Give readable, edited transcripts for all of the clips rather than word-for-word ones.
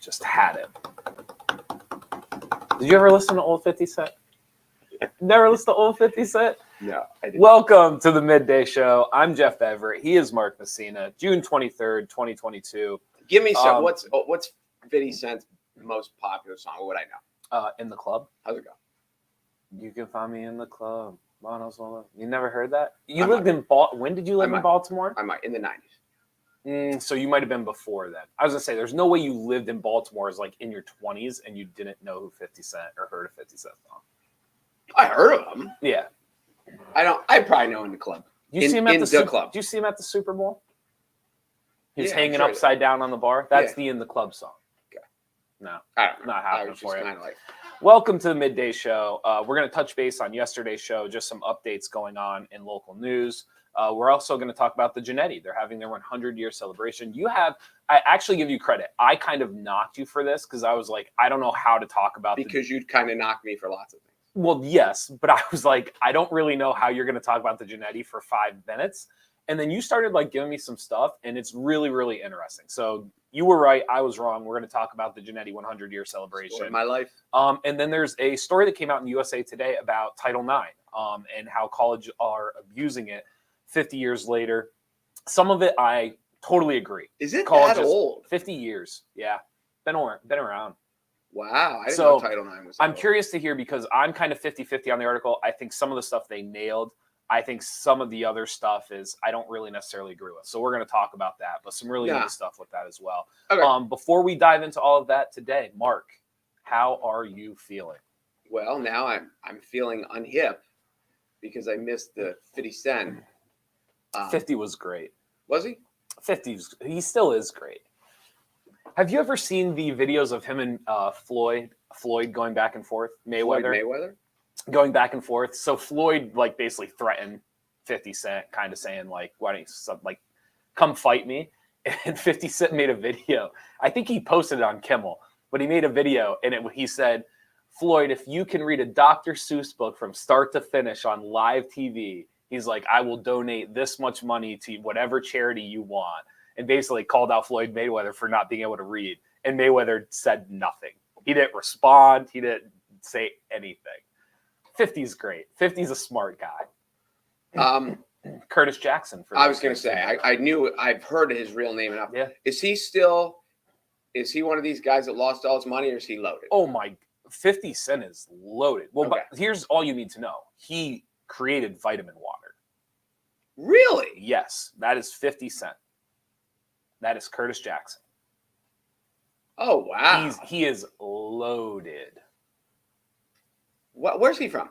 Just had it. Did you ever listen to old 50 Cent? Never listen to old 50 Cent? No, I didn't. Welcome to the Midday Show. I'm Jeff Everett. He is Mark Messina. June 23rd, 2022. Give me some. What's 50 Cent's most popular song? What would I know? In the Club. How's it go? You can find me in the club. You never heard that? You lived in Baltimore. When did you live in Baltimore? I might, in the 90s. So you might have been before then. I was gonna say, there's no way you lived in Baltimore as like in your 20s and you didn't know who 50 Cent or heard of 50 Cent song. I heard of him. Yeah. I probably know In the Club. You see him at the club. Do you see him at the Super Bowl? He's hanging upside down on the bar. That's the In the Club song. Okay. No, I don't know. Not happening for you. Like... Welcome to the Midday Show. We're going to touch base on yesterday's show, just some updates going on in local news. We're also going to talk about the Genetti. They're having their 100-year celebration. I actually give you credit. I kind of knocked you for this because I was like, I don't know how to talk about because you'd kind of knock me for lots of things. Well, yes, but I was like, I don't really know how you're going to talk about the Genetti for 5 minutes. And then you started like giving me some stuff, and it's really, really interesting. So you were right. I was wrong. We're going to talk about the Genetti 100-year celebration. Story of my life. And then there's a story that came out in USA Today about Title IX and how colleges are abusing it 50 years later. Some of it I totally agree. Is it that old? 50 years. Yeah. Been around. Wow. I didn't know Title IX was that old. Curious to hear because I'm kind of 50-50 on the article. I think some of the stuff they nailed. I think some of the other stuff is I don't really necessarily agree with. So we're going to talk about that, but some really good stuff with that as well. Okay. Before we dive into all of that today, Mark, how are you feeling? Well, now I'm feeling unhip because I missed the 50 Cent. 50 was great. Was he? 50, he still is great. Have you ever seen the videos of him and Floyd going back and forth? Mayweather? Going back and forth. So Floyd like basically threatened 50 Cent, kind of saying like, why don't you come fight me? And 50 Cent made a video. I think he posted it on Kimmel, but he made a video and he said, Floyd, if you can read a Dr. Seuss book from start to finish on live TV, he's like, I will donate this much money to whatever charity you want. And basically called out Floyd Mayweather for not being able to read. And Mayweather said nothing. He didn't respond. He didn't say anything. 50's great. 50's a smart guy. Curtis Jackson. I was going to say, I've heard his real name enough. Yeah. Is he one of these guys that lost all his money or is he loaded? Oh my, 50 Cent is loaded. Well, but here's all you need to know. He created vitamin water. Really? Yes. That is 50 Cent. That is Curtis Jackson. Oh, wow. He is loaded. Where's he from?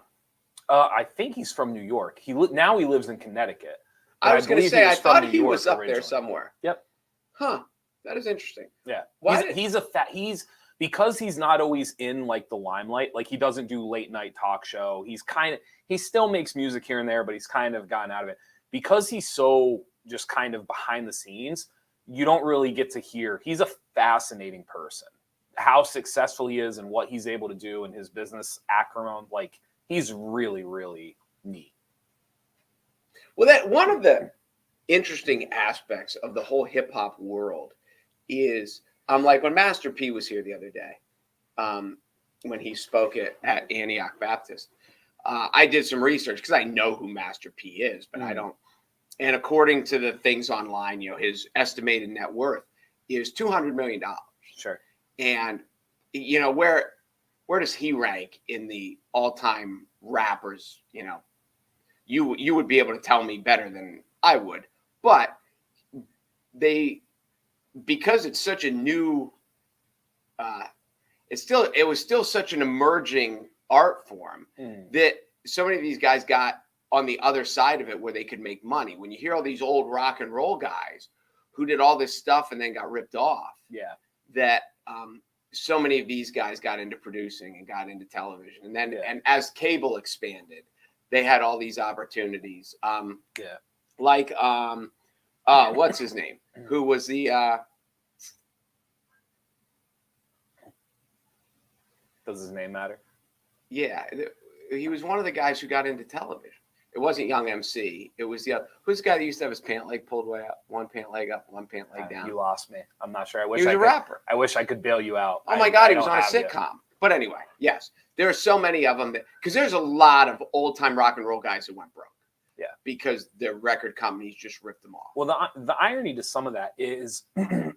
I think he's from New York. Now he lives in Connecticut. I was going to say, I thought he was up there somewhere. Yep. Huh. That is interesting. Yeah. Because he's not always in like the limelight. Like he doesn't do late night talk show. He still makes music here and there, but he's kind of gotten out of it because he's so just kind of behind the scenes. You don't really get to hear. He's a fascinating person. How successful he is and what he's able to do in his business acumen, like he's really, really neat. Well, that one of the interesting aspects of the whole hip hop world is, like when Master P was here the other day, when he spoke at Antioch Baptist, I did some research because I know who Master P is, but I don't. And according to the things online, his estimated net worth is $200 million. Sure. And, where does he rank in the all-time rappers? You would be able to tell me better than I would. But because it's such a new, it was still such an emerging art form that so many of these guys got on the other side of it where they could make money. When you hear all these old rock and roll guys who did all this stuff and then got ripped off, that so many of these guys got into producing and got into television. And then and as cable expanded, they had all these opportunities. Like what's his name? Who was the does his name matter? Yeah, he was one of the guys who got into television. It wasn't Young MC. It was the other. Who's the guy that used to have his pant leg pulled way up? One pant leg up, one pant leg down. You lost me. I'm not sure. I wish he was a rapper. I wish I could bail you out. Oh my God, he was on a sitcom. But anyway, yes, there are so many of them because there's a lot of old time rock and roll guys who went broke. Yeah, because their record companies just ripped them off. Well, the irony to some of that is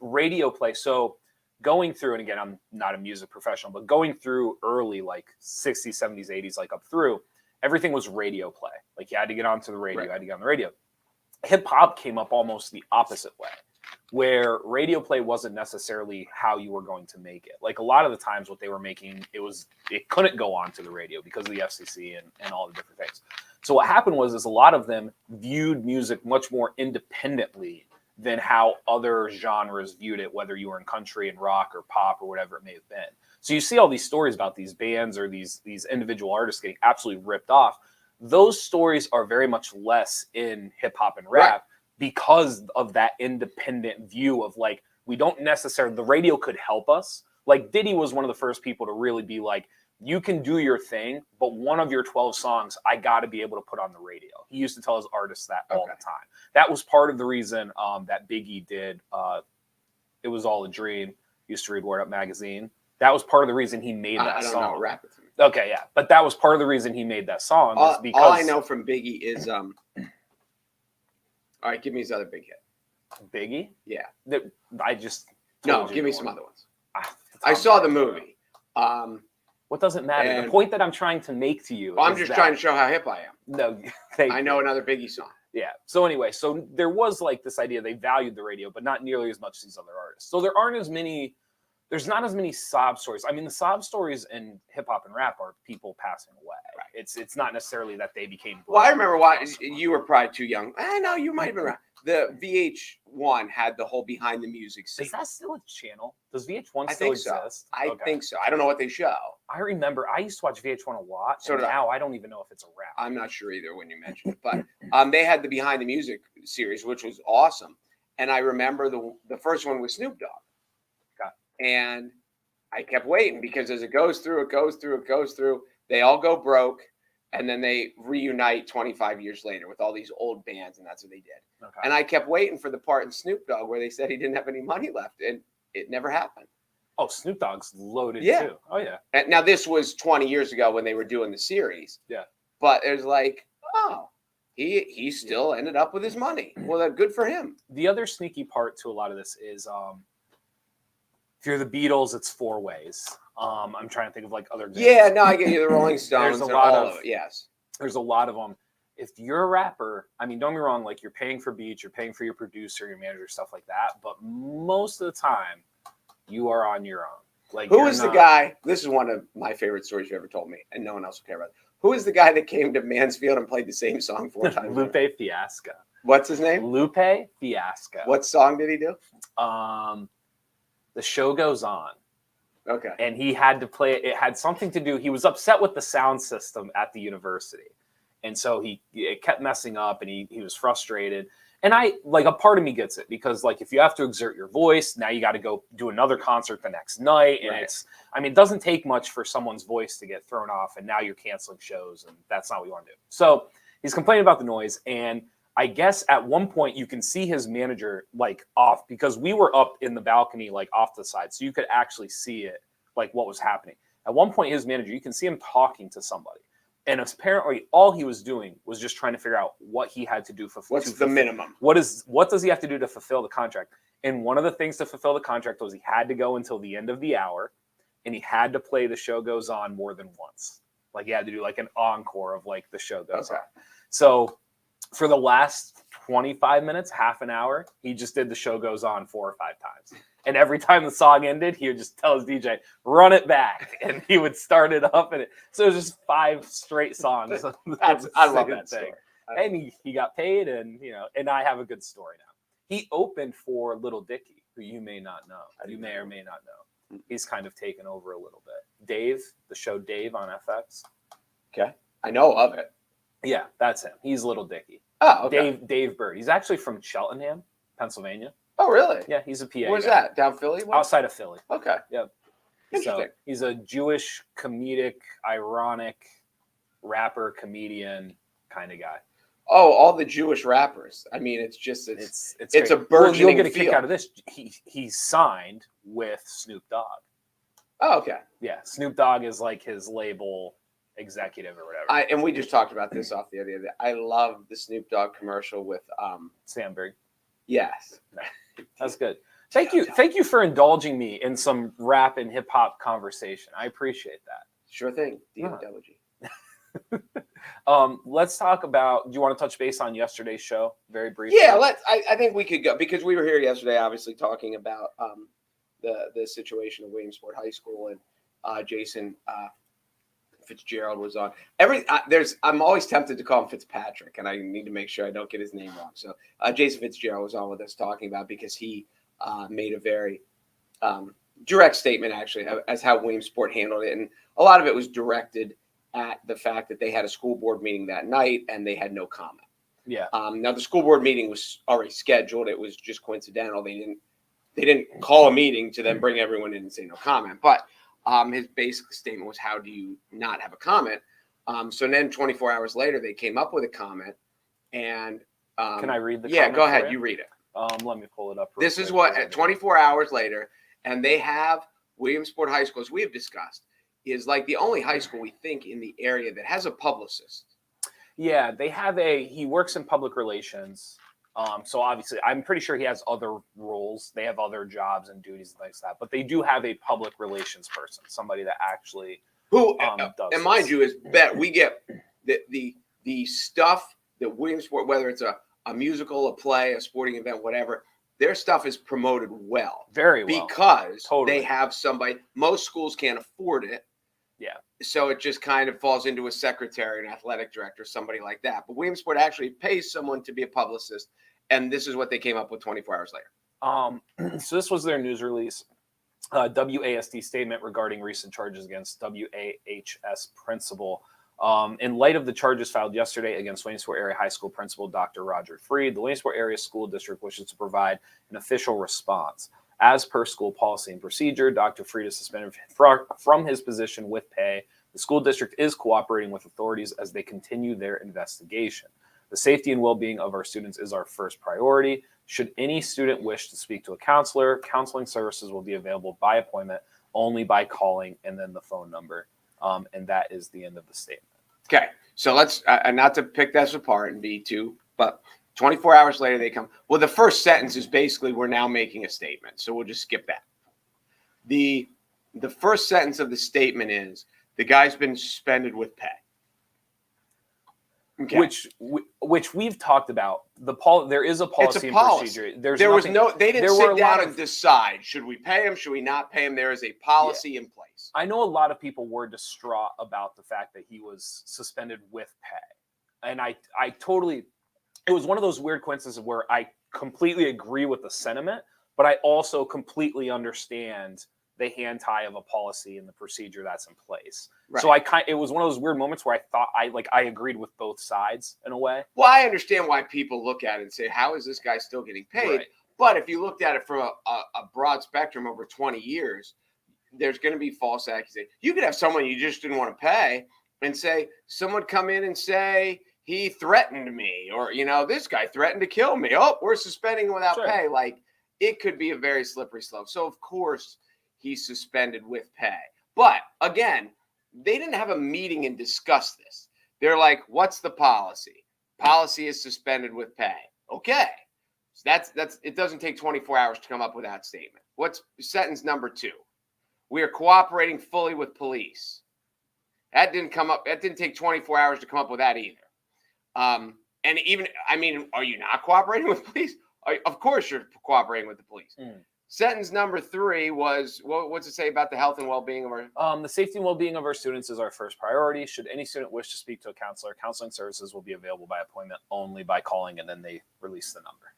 radio play. So going through, and again, I'm not a music professional, but going through early like 60s, 70s, 80s, like up through, everything was radio play. Like you had to get onto the radio, you had to get on the radio. Hip hop came up almost the opposite way, where radio play wasn't necessarily how you were going to make it. Like a lot of the times what they were making, it couldn't go on to the radio because of the FCC and all the different things. So what happened was a lot of them viewed music much more independently than how other genres viewed it, whether you were in country and rock or pop or whatever it may have been. So you see all these stories about these bands or these individual artists getting absolutely ripped off. Those stories are very much less in hip hop and rap because of that independent view of like, we don't necessarily, the radio could help us. Like Diddy was one of the first people to really be like, you can do your thing, but one of your 12 songs, I got to be able to put on the radio. He used to tell his artists that all the time. That was part of the reason that Biggie did It Was All a Dream. Used to read Word Up magazine. That was part of the reason he made that song. I don't know, rap it to me. Okay, yeah. But that was part of the reason he made that song. Is because all I know from Biggie is, all right, give me his other big hit. Biggie? Yeah. I just No, give me some other ones. I saw the movie. What does it matter? The point that I'm trying to make to you I'm just trying to show how hip I am. No, I know another Biggie song. Yeah. So anyway, so there was like this idea they valued the radio, but not nearly as much as these other artists. So there's not as many sob stories. I mean, the sob stories in hip hop and rap are people passing away. Right. It's not necessarily that they became. Well, I remember why you were probably too young. I know you might have been right. The VH1 had the whole behind the music scene. Is that still a channel? Does VH1 still exist? I think so. I don't know what they show. I remember I used to watch VH1 a lot. So now I don't even know if it's a wrap. I'm not sure either when you mentioned it, but they had the behind the music series, which was awesome. And I remember the first one was Snoop Dogg. And I kept waiting because as it goes through, they all go broke. And then they reunite 25 years later with all these old bands. And that's what they did. Okay. And I kept waiting for the part in Snoop Dogg where they said he didn't have any money left. And it never happened. Oh, Snoop Dogg's loaded too. Oh, yeah. And now this was 20 years ago when they were doing the series. Yeah. But it was like, oh, he still ended up with his money. Well, then good for him. The other sneaky part to a lot of this is if you're the Beatles, it's four ways. I'm trying to think of like other games. Yeah, no, I get you. The Rolling Stones. There's a lot of it. Yes. There's a lot of them. If you're a rapper, I mean, don't get me wrong, like you're paying for beats, you're paying for your producer, your manager, stuff like that. But most of the time, you are on your own. Like, who is the guy? This is one of my favorite stories you ever told me, and no one else will care about it. Who is the guy that came to Mansfield and played the same song 4 times? Lupe Fiasco. What's his name? Lupe Fiasco. What song did he do? The Show Goes On. Okay. And he had to play it. It had something to do. He was upset with the sound system at the university. And so it kept messing up and he was frustrated. And a part of me gets it because like, if you have to exert your voice, now you got to go do another concert the next night. And it doesn't take much for someone's voice to get thrown off. And now you're canceling shows and that's not what you want to do. So he's complaining about the noise. And I guess at one point you can see his manager like off because we were up in the balcony, like off the side. So you could actually see it, like what was happening. At one point, his manager, you can see him talking to somebody. And apparently all he was doing was just trying to figure out what he had to do for what's the minimum. What does he have to do to fulfill the contract? And one of the things to fulfill the contract was he had to go until the end of the hour and he had to play The Show Goes On more than once. Like he had to do like an encore of like The Show Goes On. So for the last 25 minutes, half an hour, he just did The Show Goes On 4 or 5 times. And every time the song ended, he would just tell his DJ, run it back. And he would start it up. So it was just 5 straight songs. I love that thing. And he got paid and I have a good story now. He opened for Little Dicky, who you may not know. You may or may not know. He's kind of taken over a little bit. Dave, the show Dave on FX. Okay. I know of it. Yeah, that's him. He's Little Dicky. Oh, okay. Dave Bird. He's actually from Cheltenham, Pennsylvania. Oh, really? Yeah, he's a PA. Where's that? Down Philly? Outside of Philly. Okay. Yep. Interesting. So he's a Jewish comedic, ironic rapper, comedian, kind of guy. Oh, all the Jewish rappers. I mean, it's It's a burgeoning you'll get a kick field. out of this. He signed with Snoop Dogg. Oh, okay. Yeah, Snoop Dogg is like his label executive or whatever. And we just talked about this off the other day. I love the Snoop Dogg commercial with Sandberg. Yes. That's good. Thank you for indulging me in some rap and hip hop conversation. I appreciate that. Sure thing. D-O-double-G. Let's talk about. Do you want to touch base on yesterday's show very briefly? Yeah, I think we could go because we were here yesterday, obviously talking about the situation of Williamsport High School, and Jason Fitzgerald was on. I'm always tempted to call him Fitzpatrick, and I need to make sure I don't get his name wrong. So Jason Fitzgerald was on with us talking about because he made a very direct statement actually as how Williamsport handled it, and a lot of it was directed at the fact that they had a school board meeting that night and they had no comment. Yeah. Now the school board meeting was already scheduled. It was just coincidental. They didn't call a meeting to then bring everyone in and say no comment. But his basic statement was, how do you not have a comment? So then 24 hours later, they came up with a comment. And can I read the yeah, comment? Go ahead. You read it. Let me pull it up. This is what 24 hours later, and they have Williamsport High School, as we have discussed, is like the only high school we think in the area that has a publicist. Yeah, they have he works in public relations. So obviously, I'm pretty sure he has other roles. They have other jobs and duties and things like that. But they do have a public relations person, somebody that actually does. And mind this. you, is that we get the stuff that Williamsport, whether it's a musical, a play, a sporting event, whatever, their stuff is promoted well. Very well. Because they have somebody. Most schools can't afford it. Yeah. So it just kind of falls into a secretary, an athletic director, somebody like that. But Williamsport actually pays someone to be a publicist, and this is what they came up with 24 hours later. So this was their news release. WASD statement regarding recent charges against WAHS principal. In light of the charges filed yesterday against Williamsport Area High School principal Dr. Roger Freed, the Williamsport Area School District wishes to provide an official response. As per school policy and procedure, Dr. Freed is suspended from his position with pay. The school district is cooperating with authorities as they continue their investigation. The safety and well-being of our students is our first priority. Should any student wish to speak to a counselor, counseling services will be available by appointment, only by calling, and then the phone number. And that is the end of the statement. Okay, so let's not to pick this apart and be too, but 24 hours later, they come. Well, the first sentence is basically, we're now making a statement. So we'll just skip that. The first sentence of the statement is, the guy's been suspended with pay. Okay. Which we've talked about. There is a policy and procedure. They didn't sit down and decide, should we pay him? Should we not pay him? There is a policy in place. I know a lot of people were distraught about the fact that he was suspended with pay. And I totally... It was one of those weird coincidences where I completely agree with the sentiment, but I also completely understand the hand tie of a policy and the procedure that's in place. Right. So it was one of those weird moments where I thought I agreed with both sides in a way. Well, I understand why people look at it and say, how is this guy still getting paid? Right. But if you looked at it from a broad spectrum over 20 years, there's going to be false accusations. You could have someone you just didn't want to pay and say, someone come in and say, he threatened me, or, this guy threatened to kill me. Oh, we're suspending him without pay. Like, it could be a very slippery slope. So, of course, he's suspended with pay. But, again, they didn't have a meeting and discuss this. They're like, what's the policy? Policy is suspended with pay. Okay. So that's it doesn't take 24 hours to come up with that statement. What's sentence number 2? We are cooperating fully with police. That didn't take 24 hours to come up with that either. And even, are you not cooperating with police? Of course you're cooperating with the police. Sentence number 3 was, what's it say about the health and well-being of our... The safety and well-being of our students is our first priority. Should any student wish to speak to a counselor, counseling services will be available by appointment, only by calling, and then they release the number.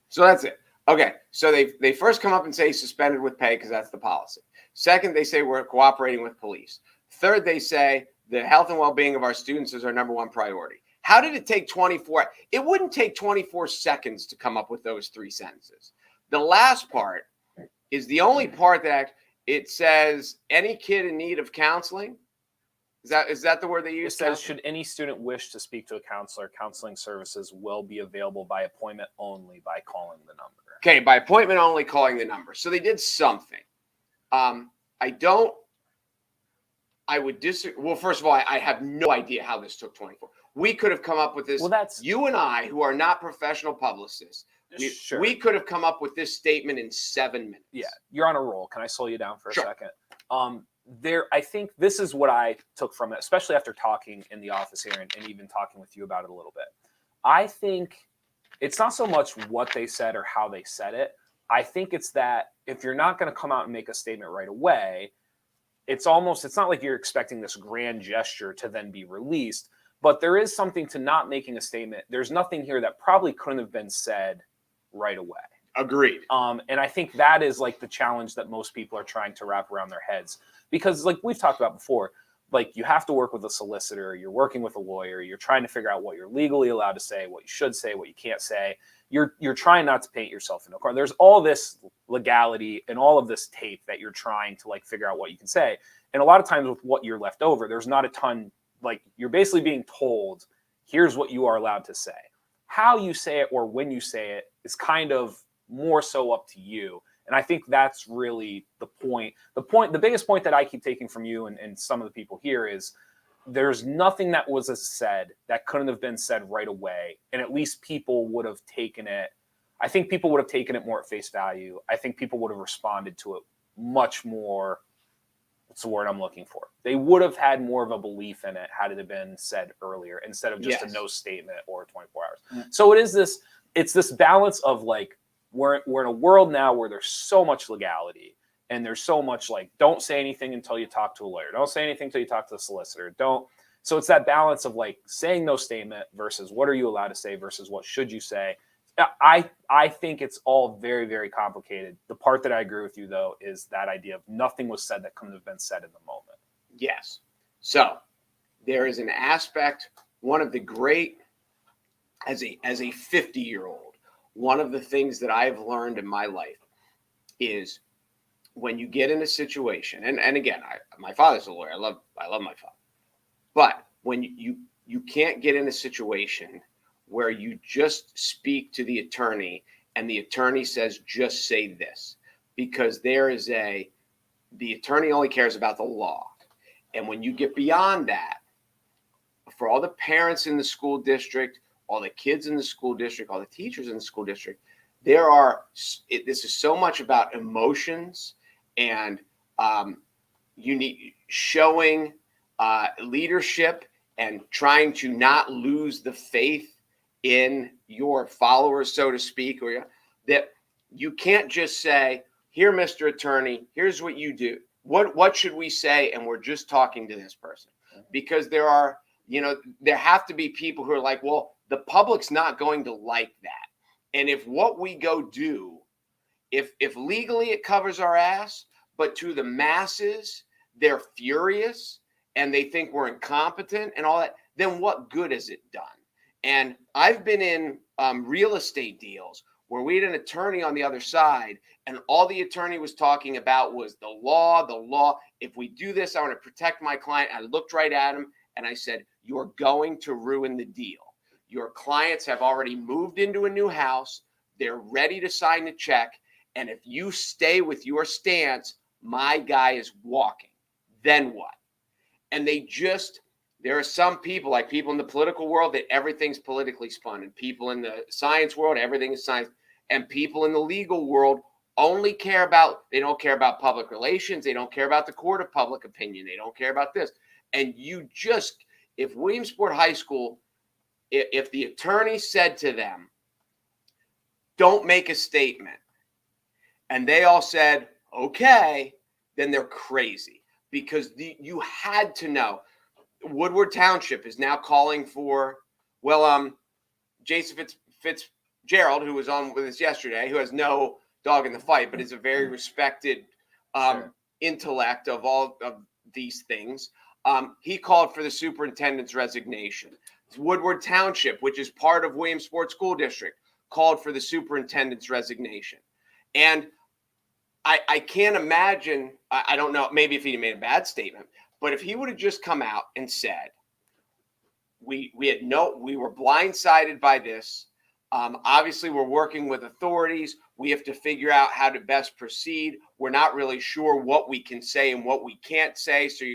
So that's it. Okay, so they first come up and say suspended with pay because that's the policy. Second, they say we're cooperating with police. Third, they say the health and well-being of our students is our number one priority. How did it take 24? It wouldn't take 24 seconds to come up with those 3 sentences. The last part is the only part that it says any kid in need of counseling Is that the word they It use? says, should any student wish to speak to a counselor, counseling services will be available by appointment only by calling the number. Okay, by appointment only, calling the number. So they did something. I would disagree. Well, first of all, I have no idea how this took 24. We could have come up with this. Well, that's you and I, who are not professional publicists, sure. we could have come up with this statement in 7 minutes. Yeah, you're on a roll. Can I slow you down for a Sure. second? I think this is what I took from it, especially after talking in the office here and even talking with you about it a little bit. I think it's not so much what they said or how they said it. I think it's that if you're not going to come out and make a statement right away, it's not like you're expecting this grand gesture to then be released, but there is something to not making a statement. There's nothing here that probably couldn't have been said right away. Agreed. And I think that is like the challenge that most people are trying to wrap around their heads, because like we've talked about before, like you have to work with a solicitor, you're working with a lawyer, you're trying to figure out what you're legally allowed to say, what you should say, what you can't say. You're trying not to paint yourself in a corner. There's all this legality and all of this tape that you're trying to like figure out what you can say. And a lot of times with what you're left over, there's not a ton, like you're basically being told, here's what you are allowed to say. How you say it or when you say it is kind of more so up to you. And I think that's really the point. The biggest point that I keep taking from you and some of the people here is there's nothing that was said that couldn't have been said right away. And at least people would have taken it. I think people would have taken it more at face value. I think people would have responded to it much more. What's the word I'm looking for? They would have had more of a belief in it had it have been said earlier instead of just a no statement or 24 hours. Mm-hmm. So it's this balance of like, we're in a world now where there's so much legality and there's so much like, don't say anything until you talk to a lawyer. Don't say anything until you talk to the solicitor. So it's that balance of like saying no statement versus what are you allowed to say versus what should you say. I think it's all very, very complicated. The part that I agree with you though is that idea of nothing was said that couldn't have been said in the moment. Yes. So there is an aspect, one of the great, as a 50-year-old, one of the things that I've learned in my life is when you get in a situation, and again, my father's a lawyer. I love my father. But when you can't get in a situation where you just speak to the attorney and the attorney says, just say this, because the attorney only cares about the law. And when you get beyond that, for all the parents in the school district, all the kids in the school district, all the teachers in the school district, this is so much about emotions and you need showing leadership and trying to not lose the faith in your followers, so to speak, or that you can't just say, here, Mr. Attorney, here's what you do. What should we say? And we're just talking to this person. Because there have to be people who are like, well, the public's not going to like that. And if what we go do, if legally it covers our ass, but to the masses, they're furious and they think we're incompetent and all that, then what good has it done? And I've been in real estate deals where we had an attorney on the other side and all the attorney was talking about was the law. If we do this, I want to protect my client. I looked right at him and I said, you're going to ruin the deal. Your clients have already moved into a new house. They're ready to sign the check. And if you stay with your stance, my guy is walking. Then what? And there are some people, like people in the political world, that everything's politically spun. And people in the science world, everything is science. And people in the legal world they don't care about public relations. They don't care about the court of public opinion. They don't care about this. And if Williamsport High School, if the attorney said to them, don't make a statement, and they all said, okay, then they're crazy. Because you had to know. Woodward Township is now calling for, Jason Fitzgerald, who was on with us yesterday, who has no dog in the fight, but is a very respected intellect of all of these things. He called for the superintendent's resignation. Woodward Township, which is part of Williamsport School District, called for the superintendent's resignation. And I can't imagine. I don't know. Maybe if he made a bad statement, but if he would have just come out and said, we were blindsided by this. Obviously, we're working with authorities. We have to figure out how to best proceed. We're not really sure what we can say and what we can't say. So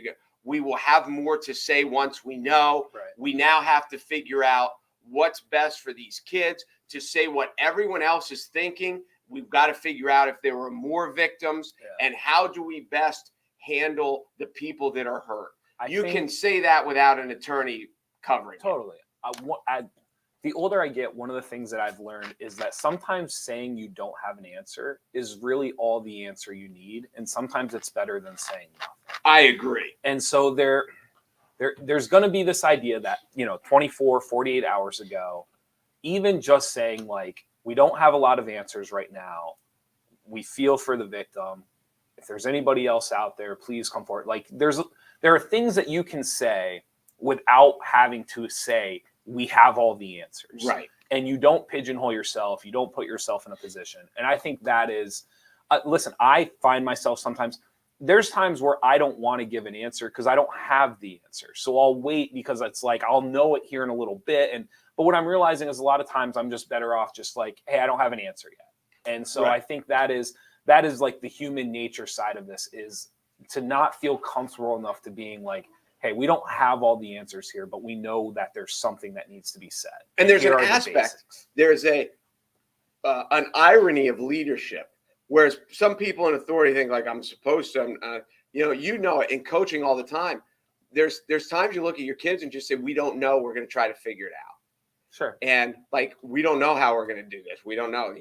we will have more to say once we know. Right. We now have to figure out what's best for these kids. To say what everyone else is thinking, we've got to figure out if there were more victims and how do we best handle the people that are hurt. You can say that without an attorney covering totally. The older I get, one of the things that I've learned is that sometimes saying you don't have an answer is really all the answer you need. And sometimes it's better than saying nothing. I agree. And so there's going to be this idea that, 24, 48 hours ago, even just saying like, we don't have a lot of answers right now. We feel for the victim. If there's anybody else out there, please come forward. Like there are things that you can say without having to say, we have all the answers. Right. And you don't pigeonhole yourself. You don't put yourself in a position. And I think that is, listen, I find myself sometimes, there's times where I don't want to give an answer because I don't have the answer. So I'll wait because it's like, I'll know it here in a little bit. But what I'm realizing is a lot of times I'm just better off just like, hey, I don't have an answer yet. And so I think that is like the human nature side of this, is to not feel comfortable enough to being like, hey, we don't have all the answers here, but we know that there's something that needs to be said. And there's an aspect, there's an irony of leadership, whereas some people in authority think like I'm supposed to, in coaching all the time, there's times you look at your kids and just say, we don't know, we're going to try to figure it out. Sure. And like, we don't know how we're going to do this. We don't know,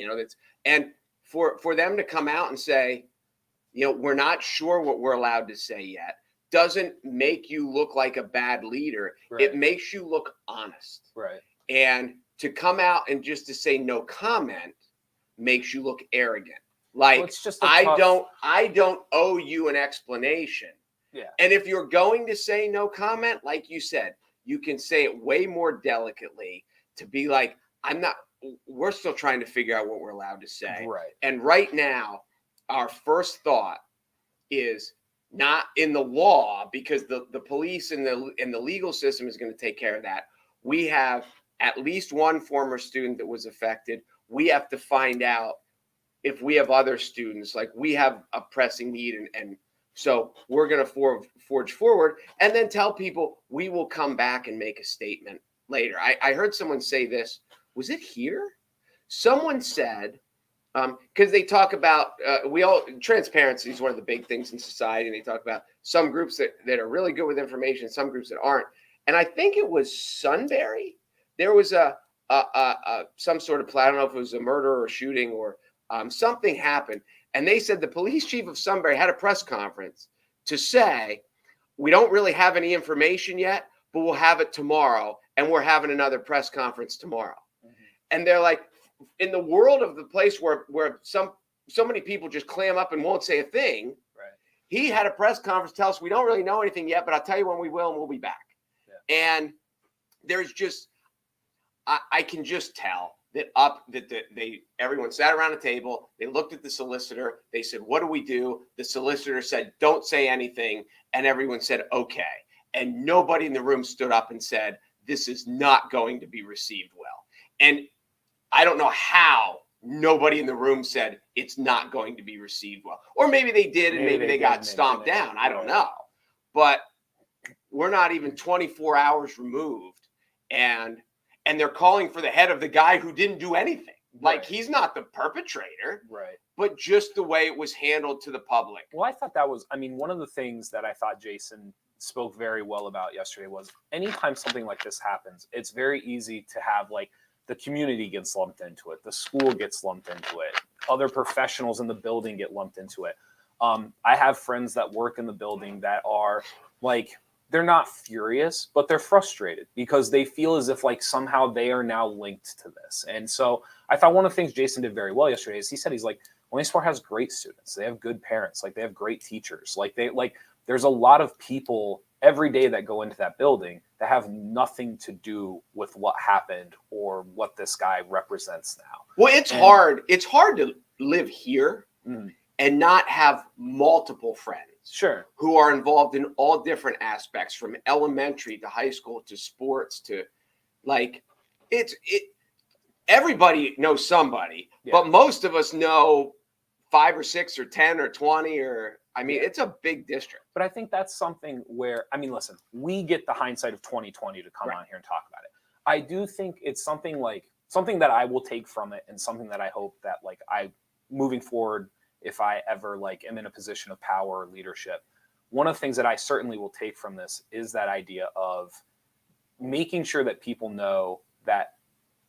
and for them to come out and say, we're not sure what we're allowed to say yet, doesn't make you look like a bad leader. Right. It makes you look honest. Right. And to come out and just to say no comment makes you look arrogant. Like, well, it's just I don't owe you an explanation. Yeah. And if you're going to say no comment, like you said, you can say it way more delicately to be like, we're still trying to figure out what we're allowed to say. Right. And right now, our first thought is not in the law, because the police and the legal system is going to take care of that. We have at least one former student that was affected. We have to find out if we have other students, like we have a pressing need. And so we're going to forge forward and then tell people we will come back and make a statement later. I heard someone say this. Was it here? Someone said, because they talk about transparency is one of the big things in society, and they talk about some groups that are really good with information, some groups that aren't. And I think it was Sunbury. There was some sort of I don't know if it was a murder or a shooting or something happened, and they said the police chief of Sunbury had a press conference to say, we don't really have any information yet, but we'll have it tomorrow, and we're having another press conference tomorrow. Mm-hmm. And they're like, in the world of the place where so many people just clam up and won't say a thing, right? He had a press conference tell us we don't really know anything yet, but I'll tell you when we will, and we'll be back. Yeah. And there's just, I can just tell that everyone sat around a table. They looked at the solicitor. They said, "What do we do?" The solicitor said, "Don't say anything," and everyone said, "Okay." And nobody in the room stood up and said, "This is not going to be received well." And I don't know how nobody in the room said it's not going to be received well. Or maybe they did, and maybe they got stomped down. I don't know. But we're not even 24 hours removed, and they're calling for the head of the guy who didn't do anything. Like, he's not the perpetrator, right? But just the way it was handled to the public. Well, I thought that was, one of the things that I thought Jason spoke very well about yesterday was anytime something like this happens, it's very easy to have like, the community gets lumped into it. The school gets lumped into it. Other professionals in the building get lumped into it. I have friends that work in the building that are like, they're not furious, but they're frustrated because they feel as if like somehow they are now linked to this. And so I thought one of the things Jason did very well yesterday is he said, he's like, Williamsport has great students. They have good parents. Like they have great teachers. There's a lot of people every day that go into that building that have nothing to do with what happened or what this guy represents now. Well, it's hard. It's hard to live here and not have multiple friends Sure. who are involved in all different aspects, from elementary to high school to sports to like everybody knows somebody, but most of us know 5 or 6 or 10 or 20 or I mean, it's a big district. But I think that's something where, I mean, listen, we get the hindsight of 2020 to come on here and talk about it. I do think it's something that I will take from it, and something that I hope that like I moving forward, if I ever like am in a position of power or leadership, one of the things that I certainly will take from this is that idea of making sure that people know that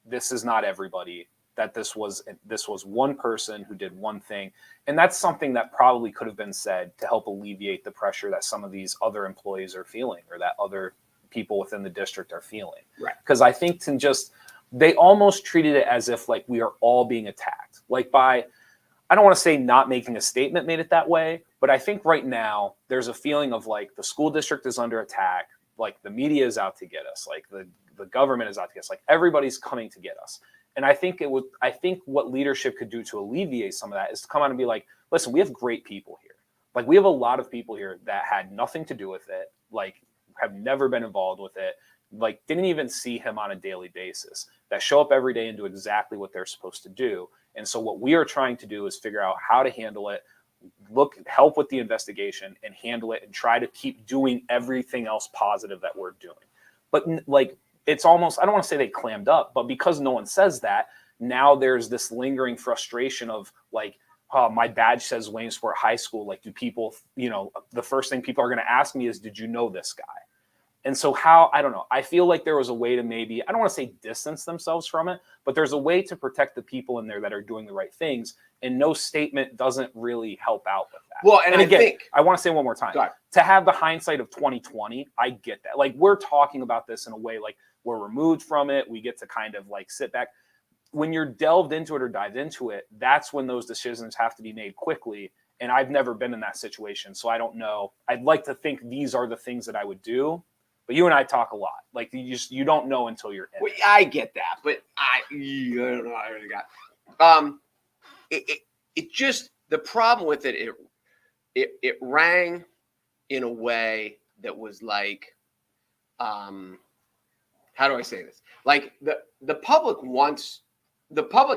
this is not everybody, that this was one person who did one thing. And that's something that probably could have been said to help alleviate the pressure that some of these other employees are feeling, or that other people within the district are feeling. Right. Because I think they almost treated it as if like we are all being attacked. Like I don't want to say not making a statement made it that way, but I think right now there's a feeling of like the school district is under attack, like the media is out to get us, like the government is out to get us, like everybody's coming to get us. And I think what leadership could do to alleviate some of that is to come out and be like, listen, we have great people here. Like we have a lot of people here that had nothing to do with it, like have never been involved with it, like didn't even see him on a daily basis, that show up every day and do exactly what they're supposed to do. And so what we are trying to do is figure out how to handle it, help with the investigation and handle it, and try to keep doing everything else positive that we're doing. But like, it's almost, I don't want to say they clammed up, but because no one says that, now there's this lingering frustration of like, oh, my badge says Williamsport High School. Like, do people, the first thing people are going to ask me is, did you know this guy? And so I don't know. I feel like there was a way to maybe, I don't want to say distance themselves from it, but there's a way to protect the people in there that are doing the right things. And no statement doesn't really help out with that. Well, and again, I want to say one more time, to have the hindsight of 2020, I get that. Like, we're talking about this in a way like we're removed from it. We get to kind of like sit back. When you're delved into it or dived into it, that's when those decisions have to be made quickly. And I've never been in that situation, so I don't know. I'd like to think these are the things that I would do. But you and I talk a lot. Like, you don't know until you're in. Well, I get that, but I don't know. I really got it just, the problem with it rang in a way that was like, how do I say this? Like the public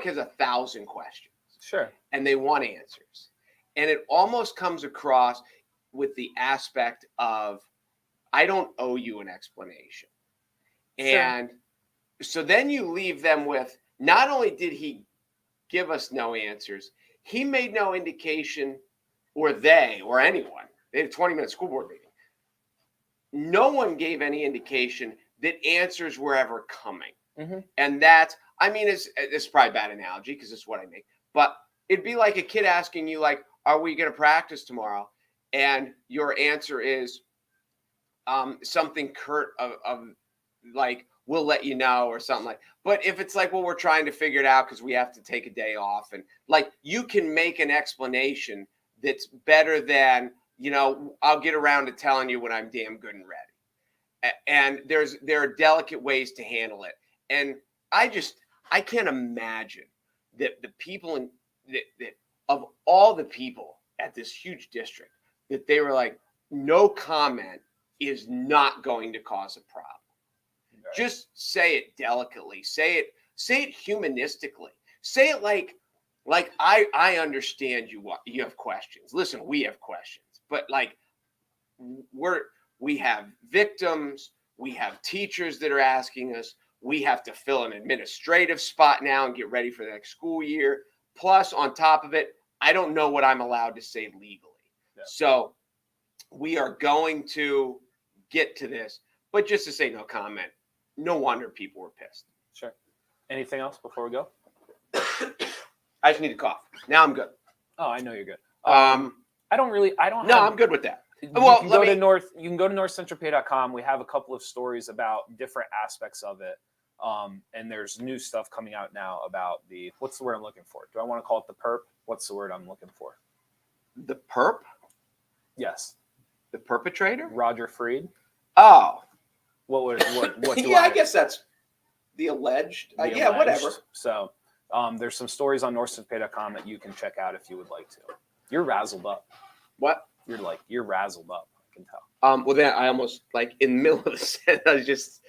has 1,000 questions. Sure. And they want answers. And it almost comes across with the aspect of, I don't owe you an explanation. Sure. And so then you leave them with, not only did he give us no answers, he made no indication, or they, or anyone, they had a 20-minute school board meeting. No one gave any indication that answers were ever coming. Mm-hmm. And that, I mean, it's probably a bad analogy because it's what I make, but it'd be like a kid asking you, like, are we going to practice tomorrow? And your answer is something curt of like, we'll let you know, or something like. But if it's like, well, we're trying to figure it out because we have to take a day off, and like, you can make an explanation that's better than, I'll get around to telling you when I'm damn good and ready. And there are delicate ways to handle it. And I can't imagine that the people that of all the people at this huge district, that they were like, no comment is not going to cause a problem. Right. Just say it delicately. Say it humanistically. Say it like I understand you have questions. Listen, we have questions, but like we have victims, we have teachers that are asking us, we have to fill an administrative spot now and get ready for the next school year. Plus, on top of it, I don't know what I'm allowed to say legally. Yeah. So we are going to get to this, but just to say no comment, no wonder people were pissed. Sure. Anything else before we go? I just need to cough. Now I'm good. Oh, I know you're good. I'm good with that. You can go to NorthcentralPa.com. We have a couple of stories about different aspects of it. And there's new stuff coming out now about what's the word I'm looking for? Do I want to call it the perp? What's the word I'm looking for? The perp? Yes. The perpetrator? Roger Freed. Oh. What I guess that's the alleged. Whatever. So there's some stories on NorthcentralPa.com that you can check out if you would like to. You're razzled up. What? You're razzled up. I can tell. Well, then I almost like in the middle of the set, I was just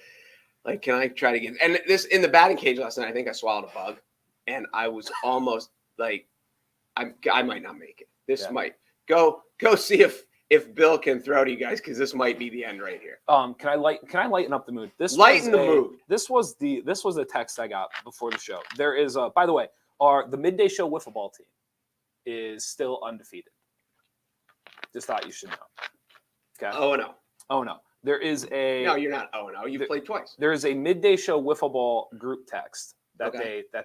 like, can I try to get? And this in the batting cage last night, I think I swallowed a bug, and I was almost like, I might not make it. This might go see if Bill can throw to you guys, because this might be the end right here. Can I lighten up the mood? Lighten the mood. This was a text I got before the show. There is by the way, the Midday Show wiffleball team is still undefeated. Just thought you should know. Okay. Oh no. There is a No, you're not. Oh no, you played twice. There is a Midday Show wiffleball group text that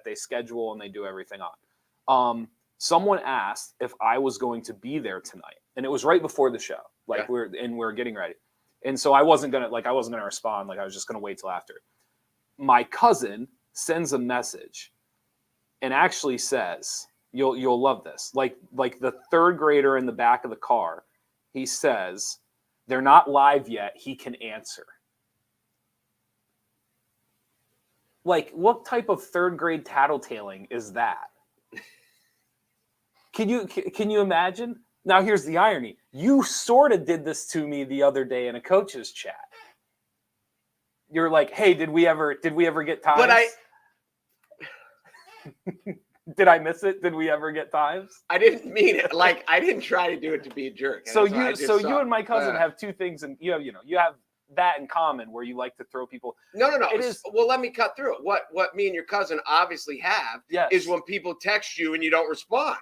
they schedule and they do everything on. Someone asked if I was going to be there tonight, and it was right before the show. Like we're getting ready, and so I wasn't gonna respond. Like I was just gonna wait till after. My cousin sends a message, and actually says, "You'll love this." Like the third grader in the back of the car, he says, "They're not live yet. He can answer." Like, what type of third grade tattletaling is that? Can you imagine? Now, here's the irony. You sort of did this to me the other day in a coach's chat. You're like, "Hey, did we ever get times?" But did I miss it? Did we ever get times? I didn't mean it. Like, I didn't try to do it to be a jerk. So you and my cousin have two things, and you have that in common, where you like to throw people. No. It is. Well, let me cut through it. What me and your cousin obviously have is when people text you and you don't respond.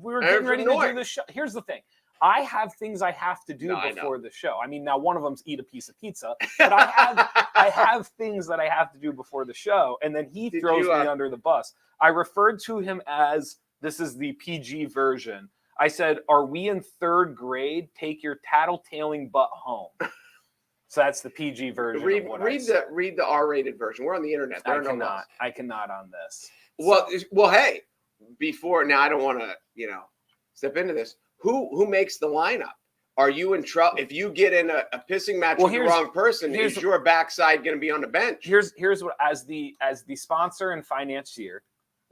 We were getting ready to do the show. Here's the thing. I have things I have to do before the show. I mean, now one of them's eat a piece of pizza, but I have things that I have to do before the show, and then he throws me under the bus. I referred to him as, this is the PG version. I said, "Are we in third grade? Take your tattletaling butt home." So that's the PG version. Read the R-rated version. We're on the internet. I cannot on this. Well, hey, before now, I don't want to step into this. Who makes the lineup? Are you in trouble if you get in a pissing match with the wrong person? Is your backside going to be on the bench? Here's what, as the sponsor and financier,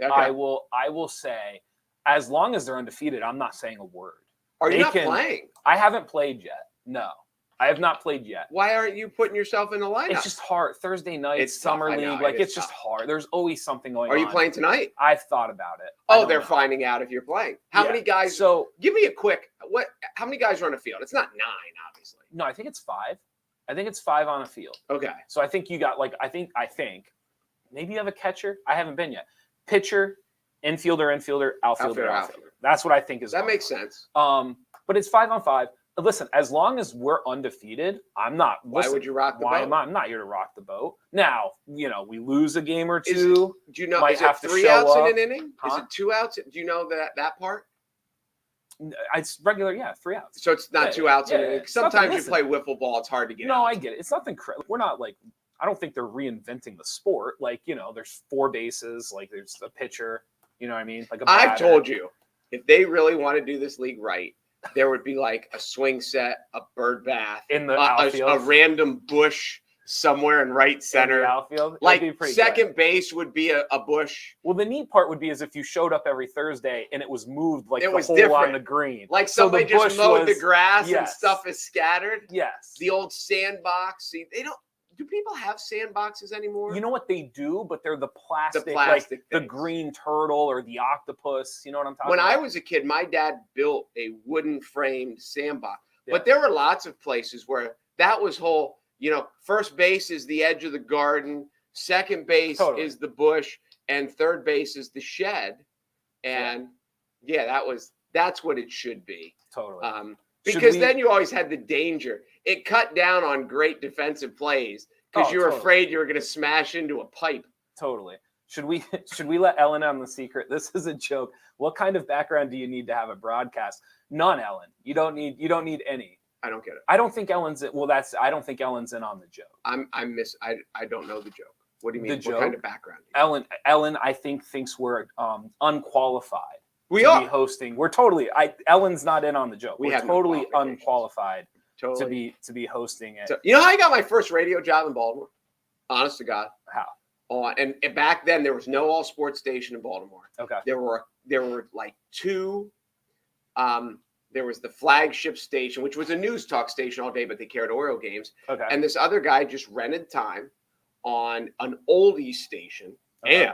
I will say, as long as they're undefeated, I'm not saying a word. Are you not playing? I haven't played yet. No, I have not played yet. Why aren't you putting yourself in the lineup? It's just hard. Thursday night, it's summer league. It's just hard. There's always something going on. Are you playing tonight? I've thought about it. Oh, they're finding out if you're playing. How many guys? So give me a quick how many guys are on the field? It's not 9, obviously. No, I think it's 5. I think it's 5 on a field. Okay. So I think you got I think maybe you have a catcher. I haven't been yet. Pitcher, infielder, outfielder. That's what I think is. That makes sense. But it's 5 on 5. Listen, as long as we're undefeated, I'm not. Why would you rock the boat? I'm not here to rock the boat. Now, we lose a game or two. Do you know? Is it 3 outs in an inning? Is it 2 outs? Do you know that part? It's regular, 3 outs. So it's not 2 outs in an inning. Sometimes you play wiffle ball; it's hard to get. No, I get it. It's nothing. We're not I don't think they're reinventing the sport. There's 4 bases. There's a pitcher. You know what I mean? I've told you, if they really want to do this league right, there would be a swing set, a bird bath, in the outfield, a random bush somewhere in right center. In the outfield, second base would be a bush. Well, the neat part would be is if you showed up every Thursday and it was moved it was hole different. On the green, somebody just mowed the grass and stuff is scattered. Yes, the old sandbox. See, they don't. Do people have sandboxes anymore? You know what they do, but they're the plastic the green turtle or the octopus. You know what I'm talking about? When I was a kid, my dad built a wooden framed sandbox. Yeah. But there were lots of places where that was whole, first base is the edge of the garden, second base is the bush, and third base is the shed. And that's what it should be. Totally. Because then you always had the danger. It cut down on great defensive plays because you were afraid you were going to smash into a pipe. Totally. Should we let Ellen on the secret? This is a joke. What kind of background do you need to have a broadcast? None, Ellen. You don't need any. I don't get it. I don't think Ellen's in. Well, I don't think Ellen's in on the joke. I don't know the joke. What do you mean? The joke? What kind of background? Ellen, I think thinks we're unqualified. We are hosting. We're totally. Ellen's not in on the joke. We're totally unqualified to be hosting it. So, you know how I got my first radio job in Baltimore? Honest to God. How? And back then there was no all sports station in Baltimore. Okay. There were 2 there was the flagship station, which was a news talk station all day, but they carried Oriole games. Okay. And this other guy just rented time on an oldies station. Okay.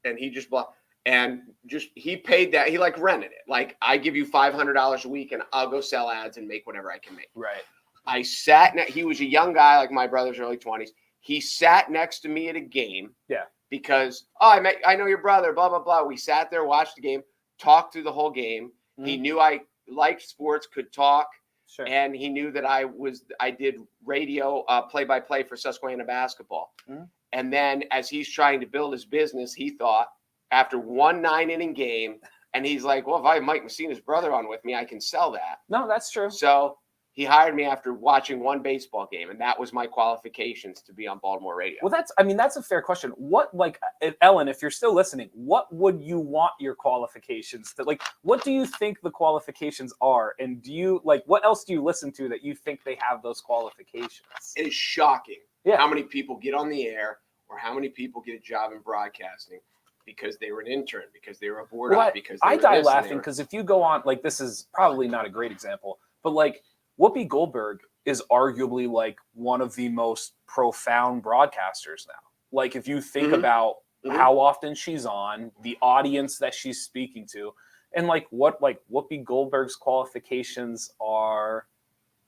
And he just bought, and just, he paid that. He like rented it. Like, I give you $500 a week and I'll go sell ads and make whatever I can make. Right. I sat, he was a young guy, like my brother's early 20s. He sat next to me at a game. Yeah. Because, I know your brother, blah, blah, blah. We sat there, watched the game, talked through the whole game. Mm-hmm. He knew I liked sports, could talk. Sure. And he knew that I did radio play-by-play for Susquehanna basketball. Mm-hmm. And then as he's trying to build his business, he thought after one 9-inning game, and he's like, well, if I have Mike Messina's brother on with me, I can sell that. No, that's true. So he hired me after watching one baseball game, and that was my qualifications to be on Baltimore radio. Well, that's a fair question. What, like, Ellen, if you're still listening, what would you want your qualifications to, like, what do you think the qualifications are? And do you, like, what else do you listen to that you think they have those qualifications? It is shocking how many people get on the air or how many people get a job in broadcasting because they were an intern, because they were a board op, because they were die laughing because if you go on, like, this is probably not a great example, but like Whoopi Goldberg is arguably like one of the most profound broadcasters now. Like, if you think about how often she's on, the audience that she's speaking to, and like what like Whoopi Goldberg's qualifications are,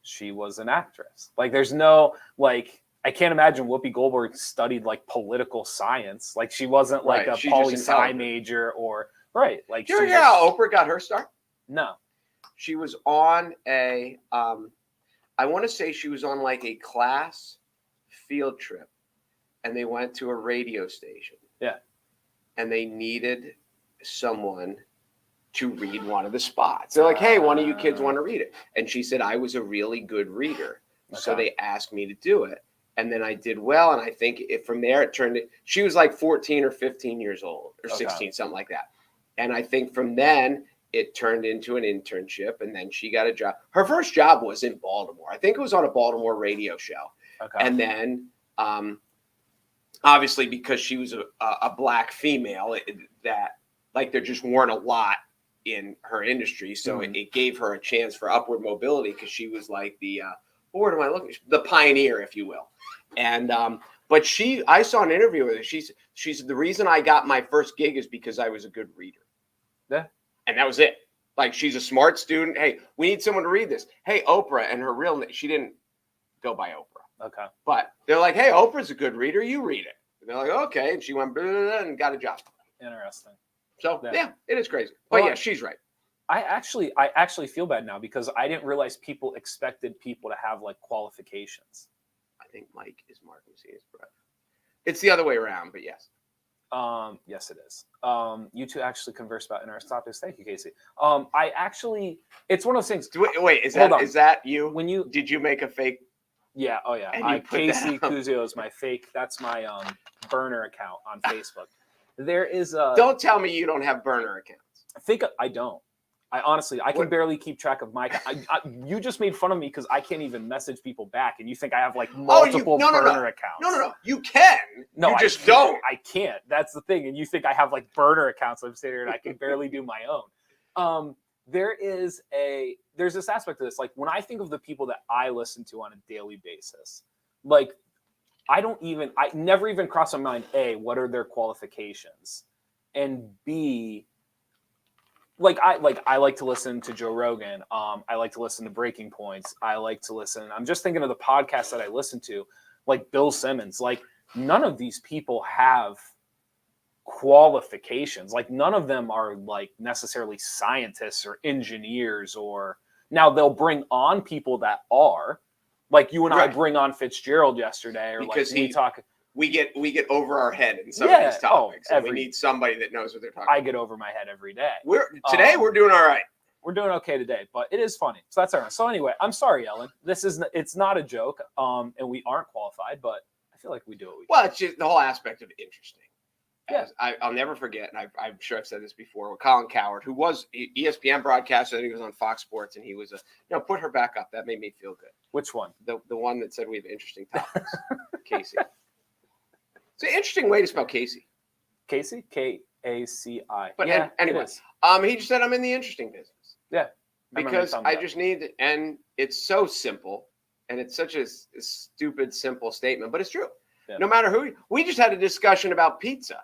she was an actress. Like, there's no, like, I can't imagine Whoopi Goldberg studied like political science. Like, she wasn't like a poli-sci major or like. You know how Oprah got her start? No. She was on I want to say she was on like a class field trip, and they went to a radio station. Yeah. And they needed someone to read one of the spots. They're like, hey, one of you kids want to read it. And she said, I was a really good reader. Okay. So they asked me to do it. And then I did well. And I think from there, it turned it, she was like 14 or 15 years old or 16, something like that. And I think from then it turned into an internship, and then she got a job. Her first job was in Baltimore. I think it was on a Baltimore radio show. Okay. And then obviously because she was a black female, that like there just weren't a lot in her industry. So it gave her a chance for upward mobility because she was like the what word am I looking? The pioneer, if you will. And but I saw an interview with her. She's the reason I got my first gig is because I was a good reader. Yeah. And that was it. Like, she's a smart student. Hey, we need someone to read this. Hey, Oprah, and her real name, she didn't go by Oprah. Okay. But they're like, hey, Oprah's a good reader. You read it. And they're like, okay. And she went blah, blah, blah, and got a job. Interesting. So yeah, it is crazy. But well, yeah, she's right. I actually feel bad now because I didn't realize people expected people to have like qualifications. I think Mike is Mark Messina's brother. It's the other way around, but yes. Yes, it is. You two actually converse about interesting topics. Thank you, Casey. It's one of those things. Wait, is that you? Did you make a fake? Yeah. Oh yeah. Casey Kuzio is my fake. That's my burner account on Facebook. There is a. Don't tell me you don't have burner accounts. I don't. I can barely keep track of my. You just made fun of me because I can't even message people back, and you think I have like multiple burner accounts. No. You can. No, you just don't. I can't. That's the thing, and you think I have like burner accounts. I'm sitting here and I can barely do my own. There's this aspect of this. Like, when I think of the people that I listen to on a daily basis, like I never even cross my mind, A, what are their qualifications, and B, I like to listen to Joe Rogan. I like to listen to Breaking Points. I like to listen. I'm just thinking of the podcasts that I listen to, like Bill Simmons. Like, none of these people have qualifications. Like, none of them are like necessarily scientists or engineers. Or now they'll bring on people that are, like you and I bring on Fitzgerald yesterday, or because we get over our head in some of these topics. We need somebody that knows what they're talking about. I get over my head every day. Today we're doing all right. We're doing okay today, but it is funny. So that's all right. So anyway, I'm sorry, Ellen. It's not a joke, and we aren't qualified, but I feel like we do what we can. Well, it's just the whole aspect of interesting. Yeah. I'll never forget, and I'm sure I've said this before, with Colin Cowherd, who was ESPN broadcaster, and he was on Fox Sports, and he was put her back up. That made me feel good. Which one? The one that said we have interesting topics. Casey. It's an interesting way to spell Casey. Casey? K-A-C-I. But yeah, anyway, he just said I'm in the interesting business. Yeah. Because I just need, and it's so simple, and it's such a stupid, simple statement, but it's true. Yeah. No matter who, we just had a discussion about pizza,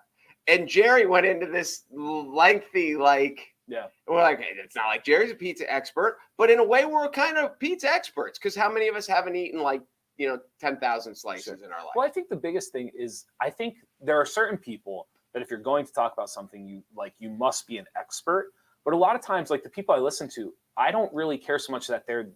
and Jerry went into this lengthy, like, yeah, we're like, hey, it's not like Jerry's a pizza expert, but in a way, we're kind of pizza experts, because how many of us haven't eaten like, 10,000 slices in our life? Well, I think the biggest thing is, I think there are certain people that if you're going to talk about something, you must be an expert. But a lot of times, like the people I listen to, I don't really care so much that they're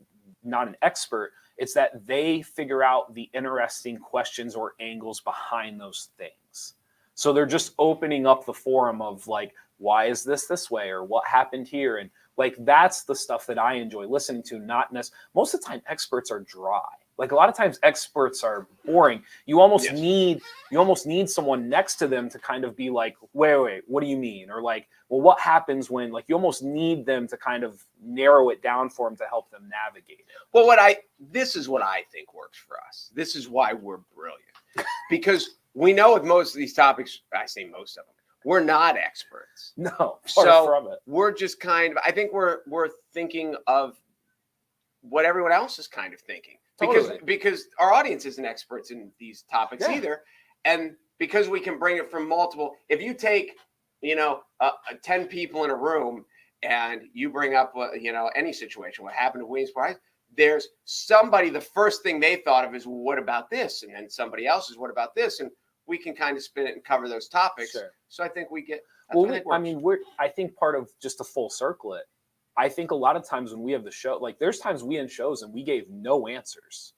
not an expert. It's that they figure out the interesting questions or angles behind those things. So they're just opening up the forum of like, why is this way? Or what happened here? And like, that's the stuff that I enjoy listening to. Not necessarily, most of the time experts are dry. Like a lot of times experts are boring. You almost need someone next to them to kind of be like, wait, what do you mean? Or like, well, what happens when, like, you almost need them to kind of narrow it down for them to help them navigate it. Well, this is what I think works for us. This is why we're brilliant. Because we know with most of these topics, I say most of them, we're not experts. No, far from it. We're just I think we're thinking of what everyone else is kind of thinking. Because our audience isn't experts in these topics either. And because we can bring it from multiple, if you take, 10 people in a room and you bring up, any situation, what happened to Williamsport, there's somebody, the first thing they thought of is, well, what about this? And then somebody else is, what about this? And we can kind of spin it and cover those topics. Sure. So I think we get, I think part of just to full circle it, I think a lot of times when we have the show, like there's times we end shows and we gave no answers.